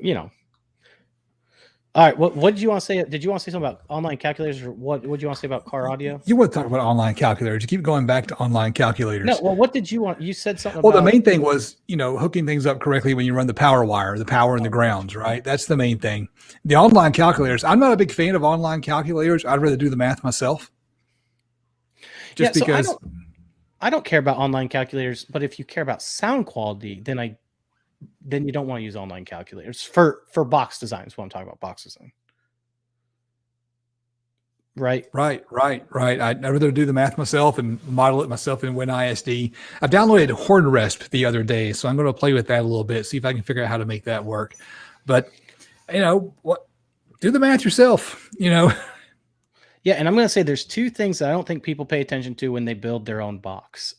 all right. What did you want to say? Did you want to say something about online calculators, or what did you want to say about car audio? You want to talk about online calculators. You keep going back to online calculators. No, well, what did you want? You said something Well, about... the main thing was, hooking things up correctly when you run the power wire, the power and the grounds, right? That's the main thing. The online calculators, I'm not a big fan of online calculators. I'd rather do the math myself. Just because... So I don't care about online calculators, but if you care about sound quality, then you don't want to use online calculators for box design. Is what I'm talking about, box design. Right. I'd rather do the math myself and model it myself in WinISD. I downloaded HornResp the other day, so I'm going to play with that a little bit, see if I can figure out how to make that work. But do the math yourself. Yeah, and I'm going to say there's 2 things that I don't think people pay attention to when they build their own box,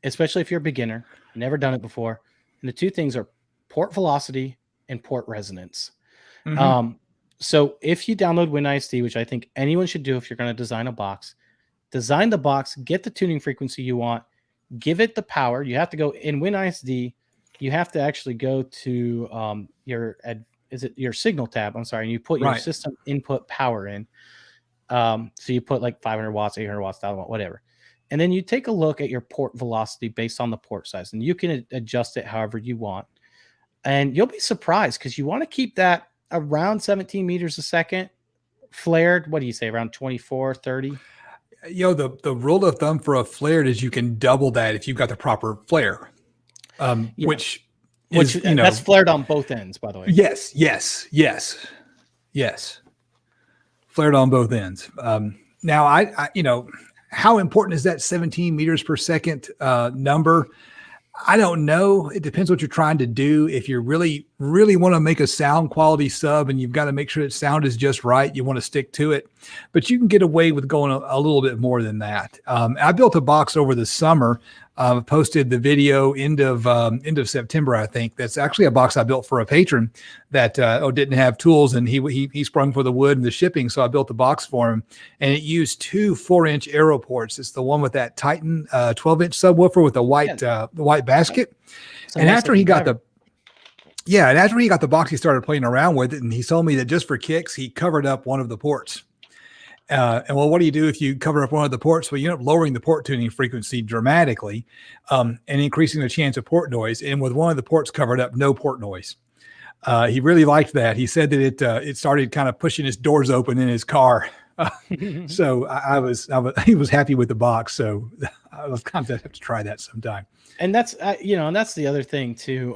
especially if you're a beginner, never done it before. And the 2 things are port velocity and port resonance. Mm-hmm. So if you download WinISD, which I think anyone should do if you're going to design a box, design the box, get the tuning frequency you want, give it the power. You have to go in WinISD. You have to actually go to your signal tab? I'm sorry. And you put your system input power in. So you put like 500 watts, 800 watts, 1,000 watts, whatever. And then you take a look at your port velocity based on the port size, and you can adjust it however you want. And you'll be surprised because you want to keep that around 17 meters a second flared. What do you say? Around 24, 30? The rule of thumb for a flared is you can double that if you've got the proper flare, which that's flared on both ends, by the way. Yes. Flared on both ends. Now I how important is that 17 meters per second number? I don't know. It depends what you're trying to do. If you really, really want to make a sound quality sub and you've got to make sure that sound is just right, you want to stick to it. But you can get away with going a little bit more than that. I built a box over the summer. Posted the video end of September, I think. That's actually a box I built for a patron that didn't have tools, and he sprung for the wood and the shipping. So I built the box for him, and it used 2 4-inch aero ports. It's the one with that Titan 12-inch subwoofer with the white basket. So and after he got the box, he started playing around with it, and he told me that just for kicks, he covered up one of the ports. And what do you do if you cover up one of the ports? Well, you end up lowering the port tuning frequency dramatically and increasing the chance of port noise. And with one of the ports covered up, no port noise. He really liked that. He said that it started kind of pushing his doors open in his car. So he was happy with the box. So I was kind of have to try that sometime. And that's and that's the other thing too.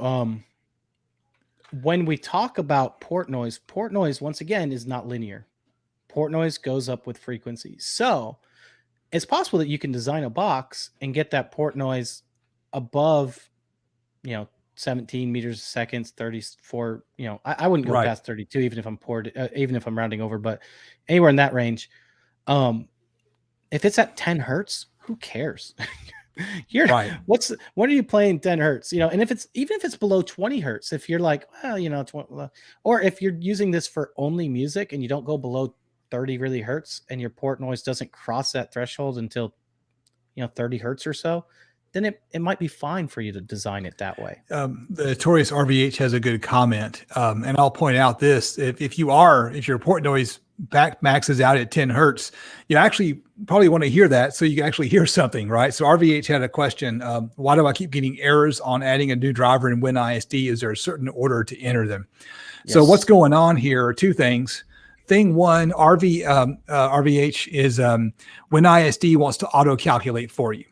When we talk about port noise once again is not linear. Port noise goes up with frequency. So it's possible that you can design a box and get that port noise above, 17 meters a second, 34, I wouldn't go past 32, even if I'm rounding over, but anywhere in that range. If it's at 10 hertz, who cares? You're Right. when are you playing 10 hertz? You know, and even if it's below 20 hertz, if you're like, well, you know, or if you're using this for only music and you don't go below 30 really hertz and your port noise doesn't cross that threshold until, you know, 30 hertz or so, then it might be fine for you to design it that way. The notorious RVH has a good comment. And I'll point out this, if your port noise maxes out at 10 hertz, you actually probably want to hear that so you can actually hear something, right? So RVH had a question, why do I keep getting errors on adding a new driver in WinISD? Is there a certain order to enter them? Yes. So what's going on here are two things. Thing one, RVH is WinISD wants to auto-calculate for you.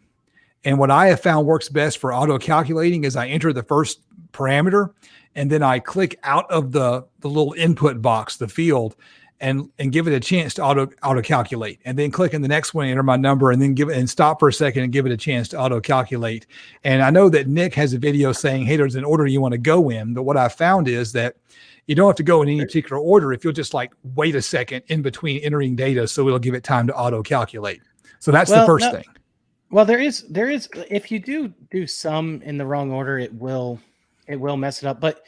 And what I have found works best for auto-calculating is I enter the first parameter and then I click out of the little input box, the field, and give it a chance to auto-calculate. And then click in the next one, enter my number, and then stop for a second and give it a chance to auto-calculate. And I know that Nick has a video saying, hey, there's an order you want to go in. But what I found is that you don't have to go in any particular order if you'll just like wait a second in between entering data so it'll give it time to auto-calculate. So that's the first thing. Well, there is, if you do some in the wrong order, it will mess it up. But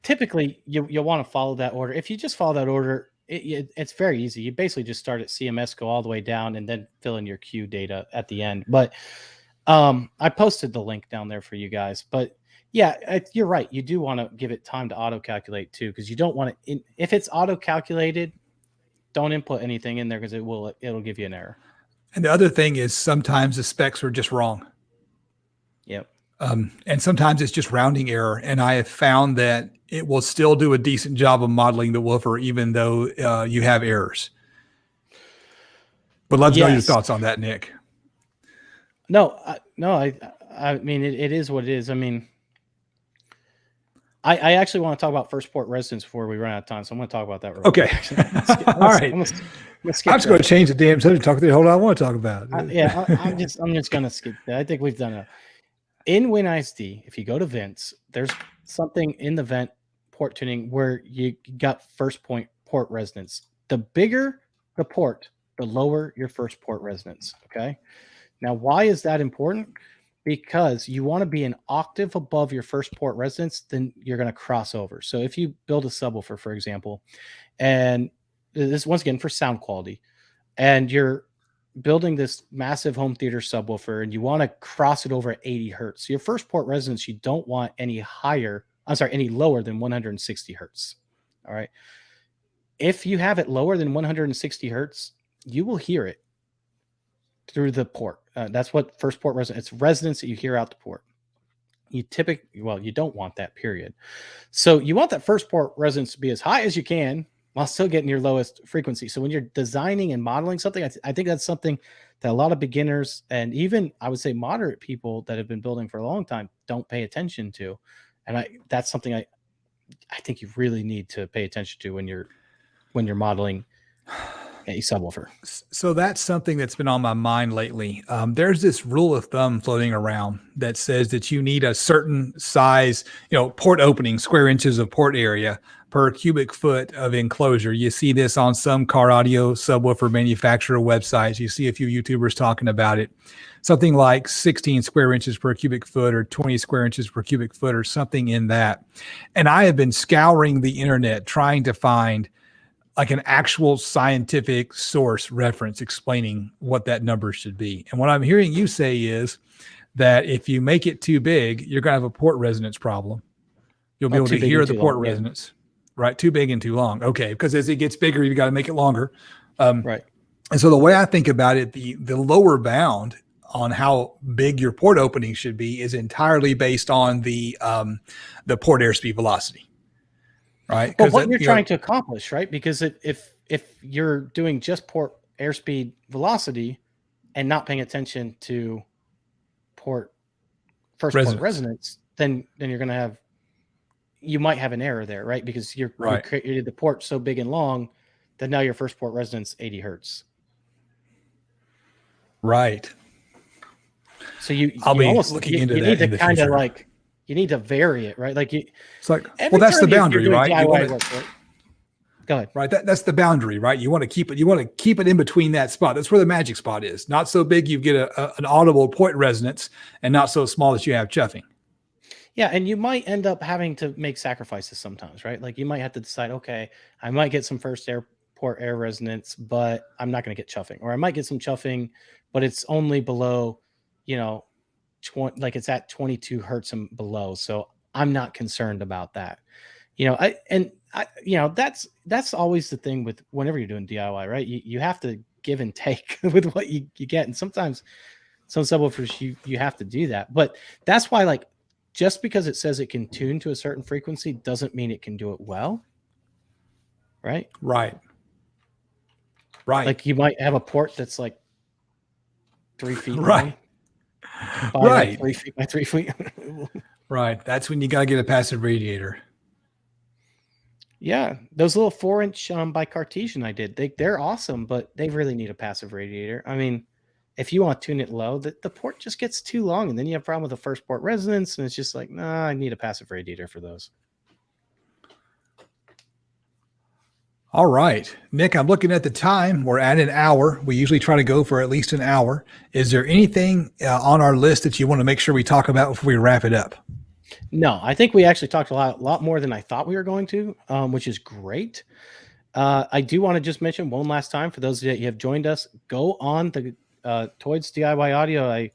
typically you'll want to follow that order. If you just follow that order, it's very easy. You basically just start at CMS, go all the way down, and then fill in your Q data at the end. But I posted the link down there for you guys. But yeah, you're right. You do want to give it time to auto-calculate too, because you don't want to, if it's auto-calculated, don't input anything in there because it'll give you an error. And the other thing is sometimes the specs are just wrong. Yep. And sometimes it's just rounding error. And I have found that it will still do a decent job of modeling the woofer, even though you have errors. But let's know your thoughts on that, Nick. No, I mean, it is what it is. I mean, I actually want to talk about first port resonance before we run out of time. So I'm going to talk about that real quick. All right. I'm just going to change the damn subject, talk the whole lot I want to talk about. I'm just going to skip that. I think we've done it. In WinISD, if you go to vents, there's something in the vent port tuning where you got first port resonance. The bigger the port, the lower your first port resonance. Okay. Now, why is that important? Because you want to be an octave above your first port resonance, then you're going to cross over. So if you build a subwoofer, for example, and this once again for sound quality, and you're building this massive home theater subwoofer and you want to cross it over at 80 hertz, your first port resonance, you don't want any lower than 160 hertz. All right. If you have it lower than 160 hertz, you will hear it through the port. That's what first port resonance, it's resonance that you hear out the port. You don't want that, period. So you want that first port resonance to be as high as you can while still getting your lowest frequency. So when you're designing and modeling something, I think that's something that a lot of beginners and even I would say moderate people that have been building for a long time don't pay attention to. And that's something I think you really need to pay attention to when you're modeling a subwoofer. So that's something that's been on my mind lately. There's this rule of thumb floating around that says that you need a certain size, port opening, square inches of port area per cubic foot of enclosure. You see this on some car audio subwoofer manufacturer websites. You see a few YouTubers talking about it. Something like 16 square inches per cubic foot or 20 square inches per cubic foot or something in that. And I have been scouring the internet trying to find like an actual scientific source reference explaining what that number should be. And what I'm hearing you say is that if you make it too big, you're going to have a port resonance problem. You'll be able to hear the port resonance, right? Too big and too long. Okay. Because as it gets bigger, you got to make it longer. Right. And so the way I think about it, the lower bound on how big your port opening should be is entirely based on the port airspeed velocity. Right. But what you're trying to accomplish, right? Because if you're doing just port airspeed velocity and not paying attention to port resonance, then you're going to you might have an error there, right? Because you created the port so big and long that now your first port resonance 80 hertz. Right. So you need to kind of like. You need to vary it, right? It's like, well, that's the boundary, right? Go ahead. Right. That's the boundary, right? You want to keep it. You want to keep it in between that spot. That's where the magic spot is. Not so big you get an audible point resonance, and not so small that you have chuffing. Yeah, and you might end up having to make sacrifices sometimes, right? Like you might have to decide, okay, I might get some first airport air resonance, but I'm not going to get chuffing, or I might get some chuffing, but it's only below, like it's at 22 hertz and below, so I'm not concerned about that. That's always the thing with whenever you're doing DIY, right? You have to give and take with what you get, and sometimes some subwoofers you have to do that, but that's why, like, just because it says it can tune to a certain frequency doesn't mean it can do it well. Right? Right. Like you might have a port that's like 3 feet right. long, by like 3 feet by 3 feet. Right. That's when you got to get a passive radiator. Yeah. Those little 4-inch by Cartesian I did, they're awesome, but they really need a passive radiator. I mean, if you want to tune it low, the port just gets too long, and then you have a problem with the first port resonance, and it's just like, nah, I need a passive radiator for those. All right, Nick, I'm looking at the time. We're at an hour. We usually try to go for at least an hour. Is there anything on our list that you want to make sure we talk about before we wrap it up? No, I think we actually talked a lot more than I thought we were going to, which is great. I do want to just mention one last time for those that you have joined us, go on the Toyd's DIY Audio,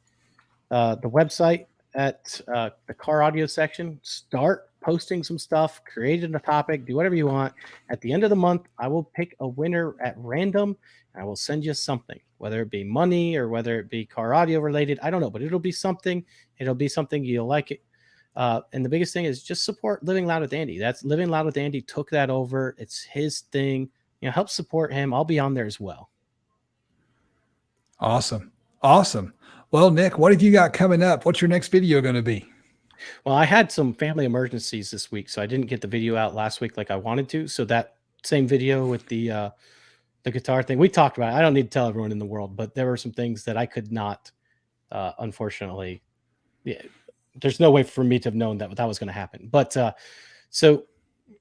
the website at the car audio section. Start posting some stuff, creating a topic, do whatever you want. At the end of the month, I will pick a winner at random, and I will send you something, whether it be money or whether it be car audio related. I don't know, but it'll be something. It'll be something you'll like it. And the biggest thing is just support Living Loud with Andy. That's Living Loud with Andy took that over. It's his thing. Help support him. I'll be on there as well. Awesome. Well, Nick, what have you got coming up? What's your next video going to be? Well, I had some family emergencies this week, so I didn't get the video out last week like I wanted to. So that same video with the guitar thing we talked about, I don't need to tell everyone in the world, but there were some things that I could not, unfortunately, there's no way for me to have known that was going to happen. But so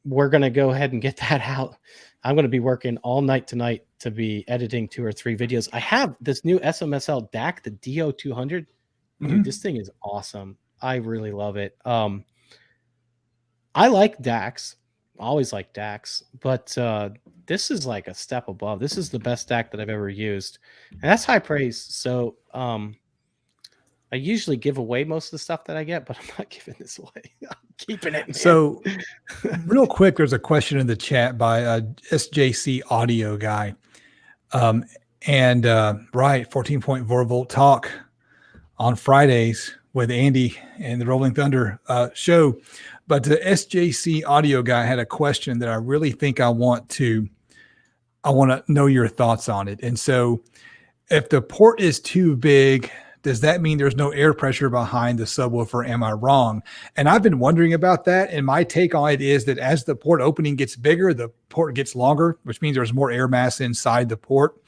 we're going to go ahead and get that out. I'm going to be working all night tonight to be editing 2 or 3 videos. I have this new SMSL DAC, the DO200. Dude, this thing is awesome. I really love it. I like DACs. Always like DACs, but this is like a step above. This is the best DAC that I've ever used, and that's high praise. So I usually give away most of the stuff that I get, but I'm not giving this away. I'm keeping it. Man. So real quick, there's a question in the chat by a SJC audio guy. Right, 14.4 volt talk on Fridays with Andy and the Rolling Thunder show. But the SJC audio guy had a question that I really think I want to know your thoughts on it. And so if the port is too big, does that mean there's no air pressure behind the subwoofer? Am I wrong? And I've been wondering about that. And my take on it is that as the port opening gets bigger, the port gets longer, which means there's more air mass inside the port,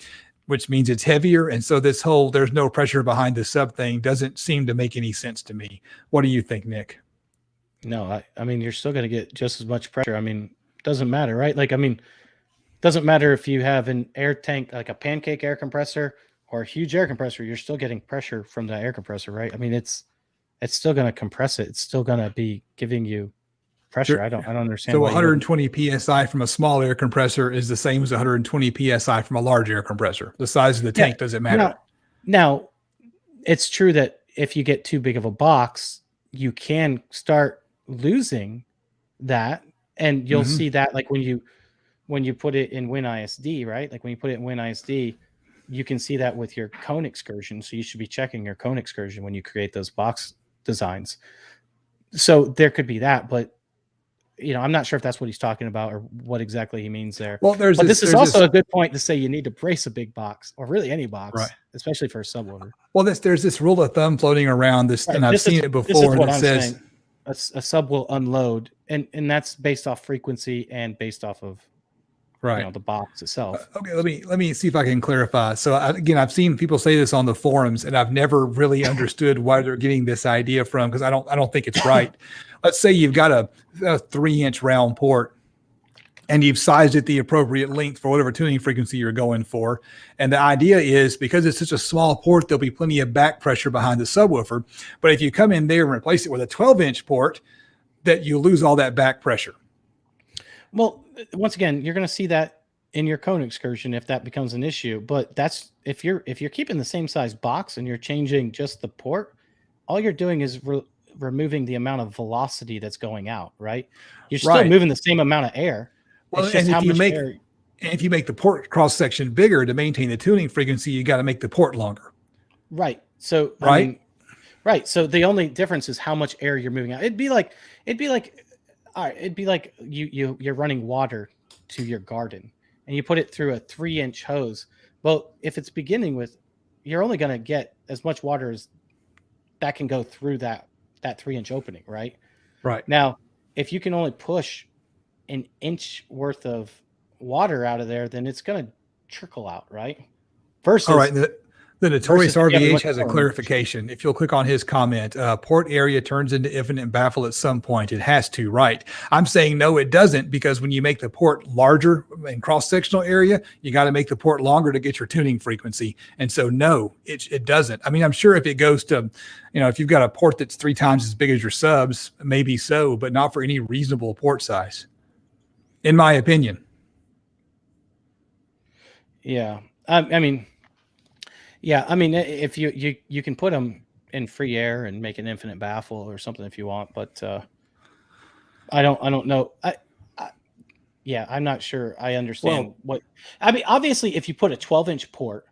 which means it's heavier. And so this whole there's no pressure behind the sub thing doesn't seem to make any sense to me. What do you think, Nick? No, I mean, you're still going to get just as much pressure. I mean, doesn't matter, right? Like, I mean, doesn't matter if you have an air tank, like a pancake air compressor, or a huge air compressor, you're still getting pressure from the air compressor, right? I mean, it's still going to compress it. It's still going to be giving you pressure. I don't understand. So 120 PSI from a small air compressor is the same as 120 PSI from a large air compressor. The size of the tank doesn't matter. Now, it's true that if you get too big of a box, you can start losing that. And you'll see that like when you put it in WinISD, right? Like when you put it in WinISD, you can see that with your cone excursion. So you should be checking your cone excursion when you create those box designs. So there could be that, but I'm not sure if that's what he's talking about or what exactly he means there. Well, this is also a good point to say you need to brace a big box, or really any box, right, especially for a subwoofer. Well, there's this rule of thumb floating around this, right, and I've seen it before. And it says a sub will unload, and that's based off frequency and based off of the box itself. Okay, let me see if I can clarify. So again, I've seen people say this on the forums, and I've never really understood why they're getting this idea from, because I don't think it's right. Let's say you've got a 3-inch round port, and you've sized it the appropriate length for whatever tuning frequency you're going for. And the idea is, because it's such a small port, there'll be plenty of back pressure behind the subwoofer. But if you come in there and replace it with a 12-inch port, that you lose all that back pressure. Well, once again, you're going to see that in your cone excursion if that becomes an issue. But that's if you're keeping the same size box and you're changing just the port, all you're doing is removing the amount of velocity that's going out, right? You're still moving the same amount of air. Well, and if you make the port cross section bigger to maintain the tuning frequency, you got to make the port longer. Right. So right. So the only difference is how much air you're moving out. It'd be like all right, it'd be like you're running water to your garden and you put it through a 3-inch hose. Well, if it's beginning with, you're only going to get as much water as that can go through that 3-inch opening, right? Right. Now, if you can only push an inch worth of water out of there, then it's going to trickle out, right? Versus, all right. The Notorious RVH has a clarification. If you'll click on his comment, port area turns into infinite baffle at some point. It has to, right? I'm saying no, it doesn't, because when you make the port larger in cross-sectional area, you got to make the port longer to get your tuning frequency. And so no, it doesn't. I mean, I'm sure if it goes to, if you've got a port that's 3 times as big as your subs, maybe so, but not for any reasonable port size, in my opinion. Yeah. I mean, if you can put them in free air and make an infinite baffle or something if you want, but I don't know. I'm not sure I understand what. I mean, obviously, if you put a 12-inch port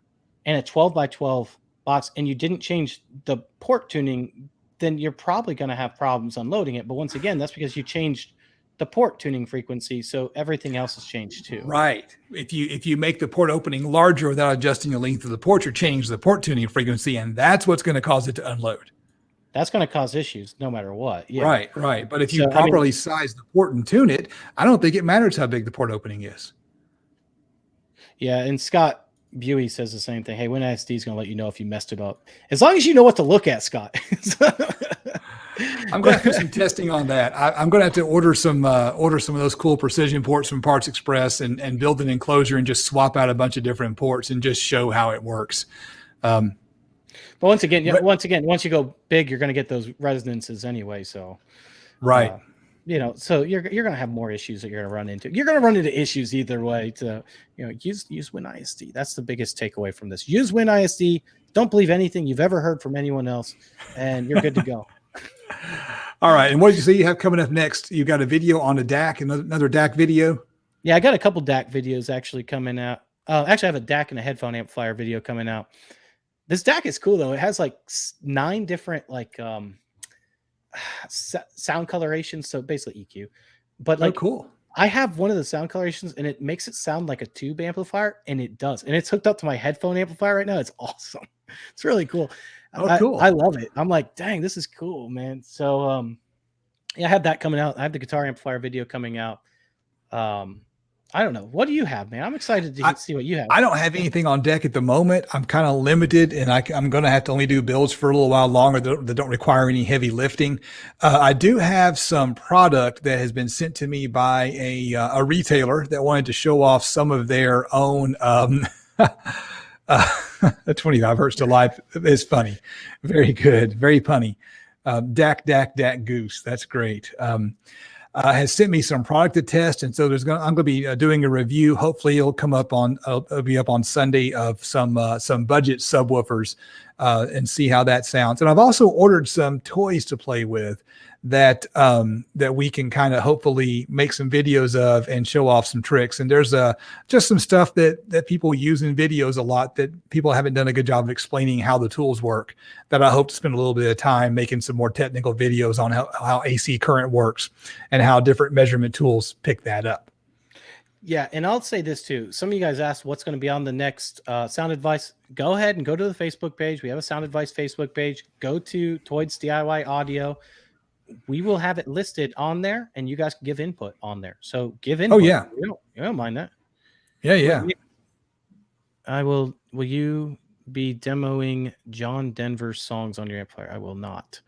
and a 12 by 12 box and you didn't change the port tuning, then you're probably going to have problems unloading it. But once again, that's because you changed the port tuning frequency, so everything else has changed too. Right. If you make the port opening larger without adjusting the length of the port, you're changing the port tuning frequency, and that's what's going to cause it to unload. That's going to cause issues no matter what. Yeah. Right. But if you properly size the port and tune it, I don't think it matters how big the port opening is. Yeah, and Scott Buey says the same thing. Hey, WinISD is going to let you know if you messed it up, as long as you know what to look at, Scott. I'm going to do some testing on that. I'm going to have to order some of those cool precision ports from Parts Express and build an enclosure and just swap out a bunch of different ports and just show how it works. But once again, once you go big, you're going to get those resonances anyway. So, right. So you're going to have more issues that you're going to run into. You're going to run into issues either way. To use WinISD. That's the biggest takeaway from this. Use WinISD. Don't believe anything you've ever heard from anyone else, and you're good to go. All right. And what did you say you have coming up next? You got a video on a DAC, another DAC video? Yeah, I got a couple DAC videos actually coming out. Actually, I have a DAC and a headphone amplifier video coming out. This DAC is cool though. It has like 9 different sound colorations, so basically EQ. But cool. I have one of the sound colorations, and it makes it sound like a tube amplifier, and it does. And it's hooked up to my headphone amplifier right now. It's awesome. It's really cool. Cool. I love it. I'm like, dang, this is cool, man. So I have that coming out. I have the guitar amplifier video coming out. I don't know. What do you have, man? I'm excited to see what you have. I don't have anything on deck at the moment. I'm kind of limited, and I'm going to have to only do builds for a little while longer that don't require any heavy lifting. I do have some product that has been sent to me by a retailer that wanted to show off some of their own 25 hertz to life is funny. Very good. Very punny. DAC Goose. That's great. Has sent me some product to test. And so I'm going to be doing a review. Hopefully it'll be up on Sunday of some budget subwoofers and see how that sounds. And I've also ordered some toys to play with that we can kind of hopefully make some videos of and show off some tricks. And there's just some stuff that people use in videos a lot that people haven't done a good job of explaining how the tools work, that I hope to spend a little bit of time making some more technical videos on how AC current works and how different measurement tools pick that up. Yeah, and I'll say this too. Some of you guys asked what's going to be on the next Sound Advice. Go ahead and go to the Facebook page. We have a Sound Advice Facebook page. Go to Toyd's DIY Audio. We will have it listed on there, and you guys can give input on there. So give input. Oh yeah, you don't mind that. Yeah. I will. Will you be demoing John Denver's songs on your amplifier? I will not.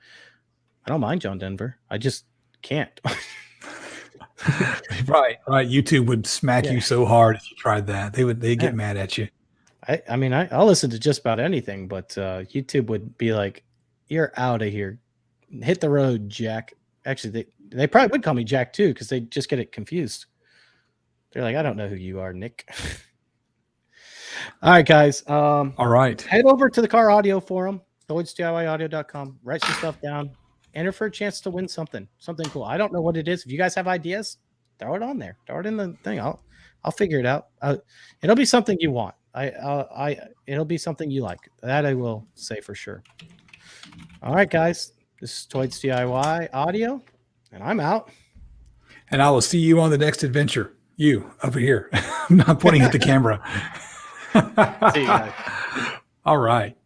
I don't mind John Denver. I just can't. Right. YouTube would smack you so hard if you tried that. They'd get mad at you. I mean, I'll listen to just about anything, but YouTube would be like, "You're out of here. Hit the road, Jack." Actually, they probably would call me Jack too, because they just get it confused. They're like, "I don't know who you are, Nick." All right, guys. All right. Head over to the Car Audio Forum, DiysDIYaudio.com. Write some stuff down. Enter for a chance to win something cool. I don't know what it is. If you guys have ideas, throw it on there. Throw it in the thing. I'll figure it out. It'll be something you want. It'll be something you like. That I will say for sure. All right, guys. This is Toyd's DIY Audio, and I'm out. And I will see you on the next adventure. You over here. I'm not pointing at the camera. See you guys. All right.